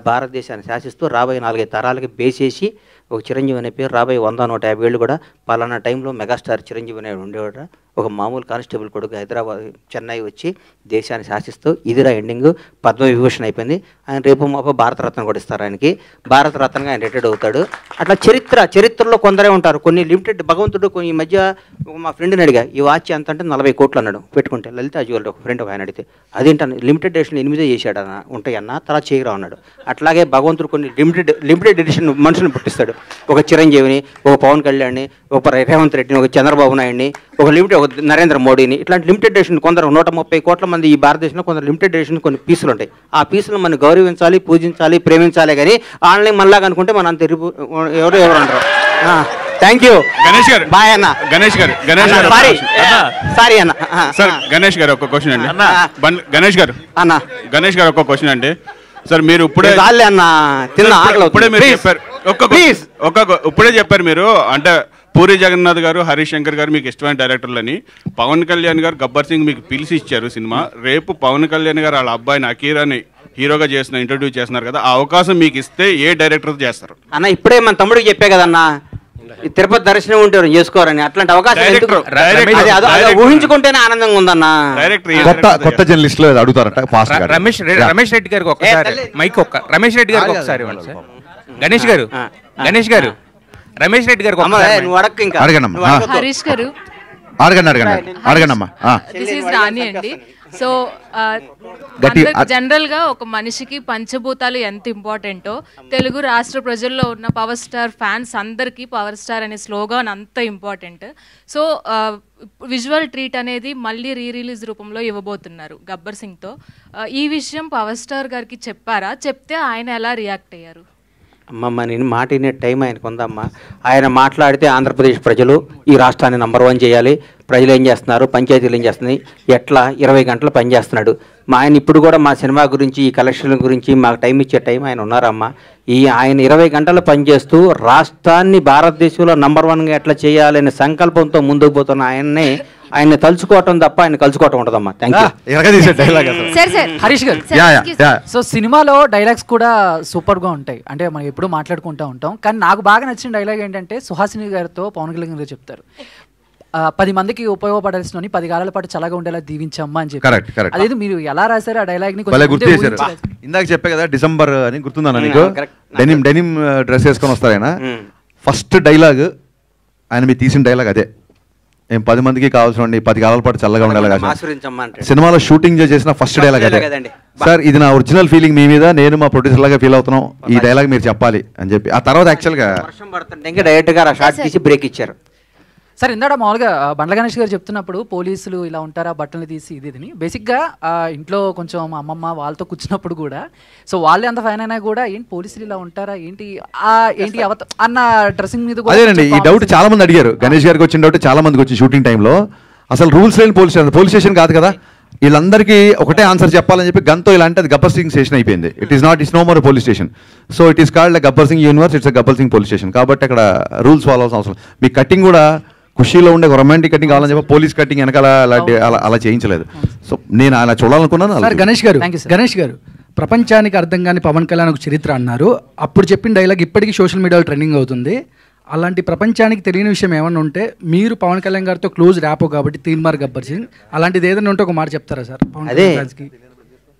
భారతదేశాన్ని శాసిస్తూ రాబోయే 4-5 తరాలకి బేసేసి ఒక చిరంజీవి అనే పేరు రాబోయే 100-150 ఏళ్ళు కూడా పలానా టైంలో మెగాస్టార్ చిరంజీవి అనే ఉండేవాడు. ఒక మామూలు కానిస్టేబుల్ కొడుకు హైదరాబాద్ చెన్నై వచ్చి దేశాన్ని శాసిస్తూ ఇదిరా ఎండింగ్ పద్మవిభూషణ్ అయిపోయింది. ఆయన రేపు మాపో భారతరత్న కూడా ఇస్తారు ఆయనకి. భారతరత్నగా ఆయన రిటైర్డ్ అవుతాడు. అట్లా చరిత్రలో కొందరే ఉంటారు. కొన్ని లిమిటెడ్ భగవంతుడు కొన్ని ఈ మధ్య మా ఫ్రెండ్ని అడిగా ఈ వాచ్ ఎంత అంటే 40 కోట్లు అన్నాడు పెట్టుకుంటే. లలిత జ్యువెలరీ ఒక ఫ్రెండ్ ఆయన అడిగితే అదేంటన్న లిమిటెడ్ ఎడిషన్ 8 చేశాడన్న ఉంటాయన్న తర్వాత చేయరా అన్నాడు. అట్లాగే భగవంతుడు కొన్ని లిమిటెడ్ ఎడిషన్ మనుషులను పుట్టిస్తాడు. ఒక చిరంజీవిని, ఒక పవన్ కళ్యాణ్ని, ఒక రేవంత్ రెడ్డిని, ఒక చంద్రబాబు నాయుడిని, ఒక నరేంద్ర మోడీని, ఇట్లాంటి లిమిటెడ్ ఎడిషన్ కొందరు 130 కోట్ల మంది ఈ భారతదేశంలో కొందరు లిమిటెడ్ ఎడిషన్ కొన్ని పీసులు ఉంటాయి. ఆ పీసులు మనం గౌరవించాలి, పూజించాలి, ప్రేమించాలి. కానీ ఆన్లైన్ మనలాగా అనుకుంటే మన అంత ఎవరు అంటారు. థ్యాంక్ యూ గణేష్ గారు. బాయ్ అన్న. గణేష్ గారు సారీ అన్న. సార్ గణేష్ గారు ఒక క్వశ్చన్ అండి. గణేష్ గారు ఒక క్వశ్చన్ అండి. సార్ మీరు ఇప్పుడే అన్న తిన్న ఇప్పుడే మీరు చెప్పారు ఇప్పుడే చెప్పారు మీరు అంటే పూరి జగన్నాథ్ గారు, హరీష్ శంకర్ గారు మీకు ఇష్టమైన డైరెక్టర్లని. పవన్ కళ్యాణ్ గారు గబ్బర్ సింగ్ మీకు పిలిచి ఇచ్చారు సినిమా. రేపు పవన్ కళ్యాణ్ గారు వాళ్ళ అబ్బాయిని అకీరాని హీరోగా ఇంట్రొడ్యూస్ చేస్తున్నారు కదా, ఆ అవకాశం మీకు ఇస్తే ఏ డైరెక్టర్ చేస్తారు అన్న? ఇప్పుడే మన తమ్ముడికి చెప్పే కదన్నా తిరుపతి దర్శనం ఉంటే చేసుకోరని. అట్లాంటి అవకాశం ఊహించుకుంటేనే ఆనందంగా ఉందన్నా. కొత్త జర్నలిస్ట్ లో అడుగుతారట రమేష్ రెడ్డి గారికి ఒకసారి మైక్ రమేష్ రెడ్డి గారికి ఒకసారి గణేష్ గారు రమేష్ రెడ్డి గారు హరీష్ గారు అడగండమ్మా. దిస్ ఈజ్ రాణి అండి. సో జనరల్ గా ఒక మనిషికి పంచభూతాలు ఎంత ఇంపార్టెంటో తెలుగు రాష్ట్ర ప్రజల్లో ఉన్న పవర్ స్టార్ ఫ్యాన్స్ అందరికీ పవర్ స్టార్ అనే స్లోగాన్ అంత ఇంపార్టెంట్. సో విజువల్ ట్రీట్ అనేది మళ్ళీ రిలీజ్ రూపంలో ఇవ్వబోతున్నారు గబ్బర్ సింగ్ తో. ఈ విషయం పవర్ స్టార్ గారికి చెప్పారా? చెప్తే ఆయన ఎలా రియాక్ట్ అయ్యారు? అమ్మమ్మ నేను మాట వినే టైం ఆయనకు ఉందమ్మా. ఆయన మాట్లాడితే ఆంధ్రప్రదేశ్ ప్రజలు ఈ రాష్ట్రాన్ని నంబర్ 1 చేయాలి. ప్రజలు ఏం చేస్తున్నారు, పంచాయతీలు ఏం చేస్తున్నాయి, ఎట్లా 20 గంటలు పనిచేస్తున్నాడు. ఆయన ఇప్పుడు కూడా మా సినిమా గురించి ఈ కలెక్షన్ల గురించి మాకు టైం ఇచ్చే టైం ఆయన ఉన్నారమ్మా. ఆయన 20 గంటలు పనిచేస్తూ రాష్ట్రాన్ని భారతదేశంలో నంబర్ 1గా ఎట్లా చేయాలనే సంకల్పంతో ముందుకు పోతున్న ఆయన్ని తలుచుకోవటం తప్ప ఆయన కలుసుకోవటం ఉంటుందమ్మా. హరీష్ గారు, సో సినిమాలో డైలాగ్స్ కూడా సూపర్ గా ఉంటాయి. అంటే మనం ఎప్పుడు మాట్లాడుకుంటూ ఉంటాం. కానీ నాకు బాగా నచ్చిన డైలాగ్ ఏంటంటే సుహాసిని గారితో పవన్ కళ్యాణ్ గారు చెప్తారు 10 మందికి ఉపయోగపడాల్సిన 10 కాలాల పాటు చల్లగా ఉండేలా దీవించమ్మా అని చెప్పి. అదేది మీరు ఎలా రాశారు ఆ డైలాగ్ ని? ఇందాక చెప్పే కదా డిసెంబర్ అని గుర్తుందన్న నీకు? డెనిమ్ డ్రెస్ వేసుకొని వస్తారు ఆయన. ఫస్ట్ డైలాగ్ ఆయన మీరు తీసిన డైలాగ్ అదే. 10 మందికి కావాల్సిన 10 కాలాల పాటు చల్లగా ఉండాలి. సినిమాలో షూటింగ్ చేసిన ఫస్ట్ డైలాగ్ అదే. సార్ ఇది నా ఒరిజినల్ ఫీలింగ్ మీ మీద, నేను మా ప్రొడ్యూసర్ లాగా ఫీల్ అవుతున్నాం, ఈ డైలాగ్ మీరు చెప్పాలి అని చెప్పి. ఆ తర్వాత యాక్చువల్గా డైరెక్ట్ గా షార్ట్ తీసి బ్రేక్ ఇచ్చారు. సార్ ఇందాక మామూలుగా బండ్ల గణేష్ గారు చెప్తున్నప్పుడు పోలీసులు ఇలా ఉంటారా బట్టలు తీసి ఇది బేసిక్గా ఇంట్లో కొంచెం అమ్మమ్మ వాళ్ళతో కూర్చున్నప్పుడు కూడా సో వాళ్ళే అంత ఫైన్ అయినా కూడా ఏంటి పోలీసులు ఇలా ఉంటారా ఏంటి అన్న డ్రెస్సింగ్ మీద అదేనండి ఈ డౌట్ చాలా మంది అడిగారు. గణేష్ గారికి వచ్చిన డౌట్ చాలా మందికి వచ్చింది షూటింగ్ టైంలో. అసలు రూల్స్ లేని పోలీస్ స్టేషన్ కాదు కదా, వీళ్ళందరికీ ఒకటే ఆన్సర్ చెప్పాలని చెప్పి గన్తో ఇలా అంటే అది గబ్బర్ సింగ్ స్టేషన్ అయిపోయింది. It's no more police station. So it is called Gabbar Singh universe, it's Gabbar Singh police station. కాబట్టి అక్కడ రూల్స్ ఫాలో అవ్వాల్సిన అవసరం. మీ కటింగ్ కూడా ఖుషీలో ఉండే రొమాంటిక్ కటింగ్ కావాలని చెప్పి పోలీస్ కటింగ్ వెనకాల అలా చేయించలేదు. సో నేను అలా చూడాలనుకున్నాను. గణేష్ గారు ప్రపంచానికి అర్థం కాని పవన్ కళ్యాణ్ ఒక చరిత్ర అన్నారు. అప్పుడు చెప్పిన డైలాగ్ ఇప్పటికీ సోషల్ మీడియాలో ట్రెండింగ్ అవుతుంది. అలాంటి ప్రపంచానికి తెలియని విషయం ఏమన్నా ఉంటే మీరు పవన్ కళ్యాణ్ గారితో క్లోజ్ ర్యాపో కాబట్టి తీన్మార్ గబ్బర్ సింగ్ అలాంటిది ఏదైనా ఉంటే ఒక మాట చెప్తారా సార్? అదే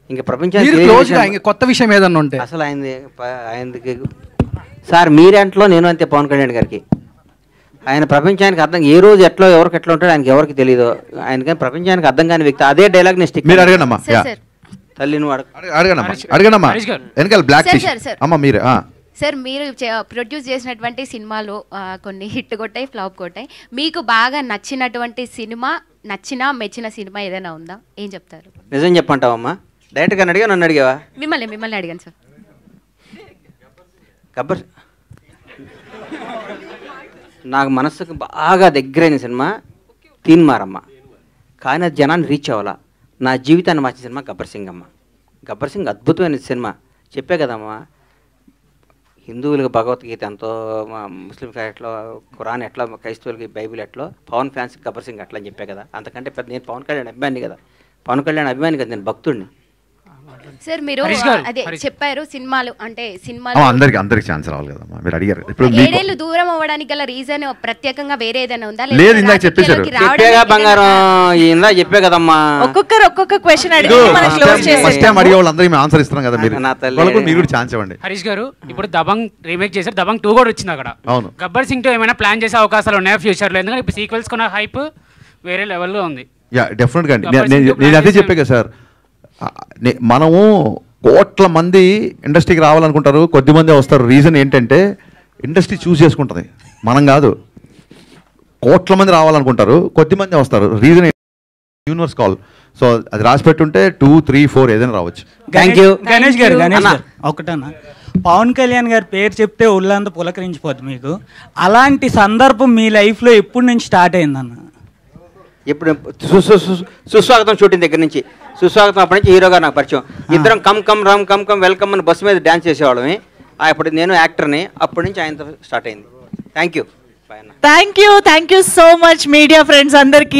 ఇంకా ప్రపంచానికి కొత్త విషయం ఏదన్నా ఉంటే అసలు ఆయనకి సార్ మీరేంట్లో నేను అంతే పవన్ కళ్యాణ్ గారికి ఆయన ప్రపంచానికి అర్థం ఏ రోజు ఎట్లా ఎవరికి ఎట్లా ఉంటాడో ఆయనకి ఎవరికి తెలియదు. ఆయనకి ప్రపంచానికి అర్థం కాని వ్యక్తి. అదే డైలాగ్ నెక్స్ట్ మీరు అడగనమ్మా తల్లి నువ్వు అడగనమ్మా వెనకాల బ్లాక్ అమ్మ మీరు సార్ మీరు ప్రొడ్యూస్ చేసినటువంటి సినిమాలు కొన్ని హిట్ కొట్టాయి, ఫ్లాప్ కొట్టాయి. మీకు బాగా నచ్చినటువంటి సినిమా, మెచ్చిన సినిమా ఏదైనా ఉందా? ఏం చెప్తారు? నిజం చెప్పంటావమ్మా? డైరెక్ట్గా అడిగా నన్ను అడిగావా? మిమ్మల్ని అడిగాను సార్. గబ్బర్ నాకు మనస్సుకు బాగా దగ్గరైన సినిమా తీన్మారమ్మ. కానీ అది జనాన్ని రీచ్ అవ్వాలా. నా జీవితాన్ని మార్చిన సినిమా గబ్బర్ సింగ్ అమ్మ. గబ్బర్ సింగ్ అద్భుతమైన సినిమా. చెప్పే కదమ్మా హిందువులకు భగవద్గీత ఎంతో, ముస్లిం ఎట్లా ఖురాన్ ఎట్లా, క్రైస్తవులకి బైబిల్ ఎట్లా, పవన్ ఫ్యాన్స్ గబ్బర్ సింగ్ అట్లా అని చెప్పే కదా. అంతకంటే పెద్ద నేను పవన్ కళ్యాణ్ అభిమాని కదా. పవన్ కళ్యాణ్ అభిమాని కదా, నేను భక్తుడిని. సార్ మీరు అదే చెప్పారు సినిమాలు అంటే సినిమాలు అందరికి ఛాన్స్ రావాలి కదమ్మా, మీరు అడిగారు. ఇప్పుడు 7 ఏళ్ళు దూరం అవ్వడానికి గల రీజన్ ప్రత్యేకంగా వేరే ఏదైనా ఉందా? లేదు, ఇందాక చెప్పేశారు. చెప్పేగా బంగారం, ఇందా చెప్పే కదమ్మా. ఒక్కొక్క క్వశ్చన్ అడిగి మనం క్లోజ్ చేసేస్తాం. ఫస్ట్ టైం అడిగే వాళ్ళందరికీ మేము ఆన్సర్ ఇస్తున్నాం కదా, మీరు కూడా ఛాన్స్ ఇవ్వండి. హరీష్ గారు, ఇప్పుడు దబంగ్ రీమేక్ చేశారు, దబంగ్ 2 కూడా వచ్చింది అక్కడ. అవును. గబ్బర్ సింగ్ తో ఏమైనా ప్లాన్ చేసే అవకాశాలు ఉన్నాయా ఫ్యూచర్ లో? ఎందుకంటే ఇప్పుడు సీక్వెల్స్ కొన్న హైప్ వేరే లెవెల్లో ఉంది. యా, డెఫినెట్గా అండి. నేను అదే చెప్పే కదా సార్, మనము కోట్ల మంది ఇండస్ట్రీకి రావాలనుకుంటారు, కొద్దిమంది వస్తారు. రీజన్ ఏంటంటే ఇండస్ట్రీ చూస్ చేసుకుంటుంది, మనం కాదు. కోట్ల మంది రావాలనుకుంటారు, కొద్దిమంది వస్తారు. Reason universe call. సో అది రాసి పెట్టుంటే 2, 3, 4 ఏదైనా రావచ్చు. గణేష్ గారు ఒకటన్నా, పవన్ కళ్యాణ్ గారి పేరు చెప్తే ఒళ్ళంతా పులకరించిపోద్ది మీకు. అలాంటి సందర్భం మీ లైఫ్లో ఎప్పటి నుంచి స్టార్ట్ అయిందన్న? ఇప్పుడు సుస్వాగతం షూటింగ్ దగ్గర నుంచి, సుస్వాగతం అప్పటి నుంచి హీరోగా నాకు పరిచయం. ఇద్దరం come come Ram come come welcome అని బస్సు మీద డ్యాన్స్ చేసేవాళ్ళమే. అప్పుడు నేను యాక్టర్ని, అప్పటి నుంచి ఆయనతో స్టార్ట్ అయింది. Thank you so much media friends అందరికీ.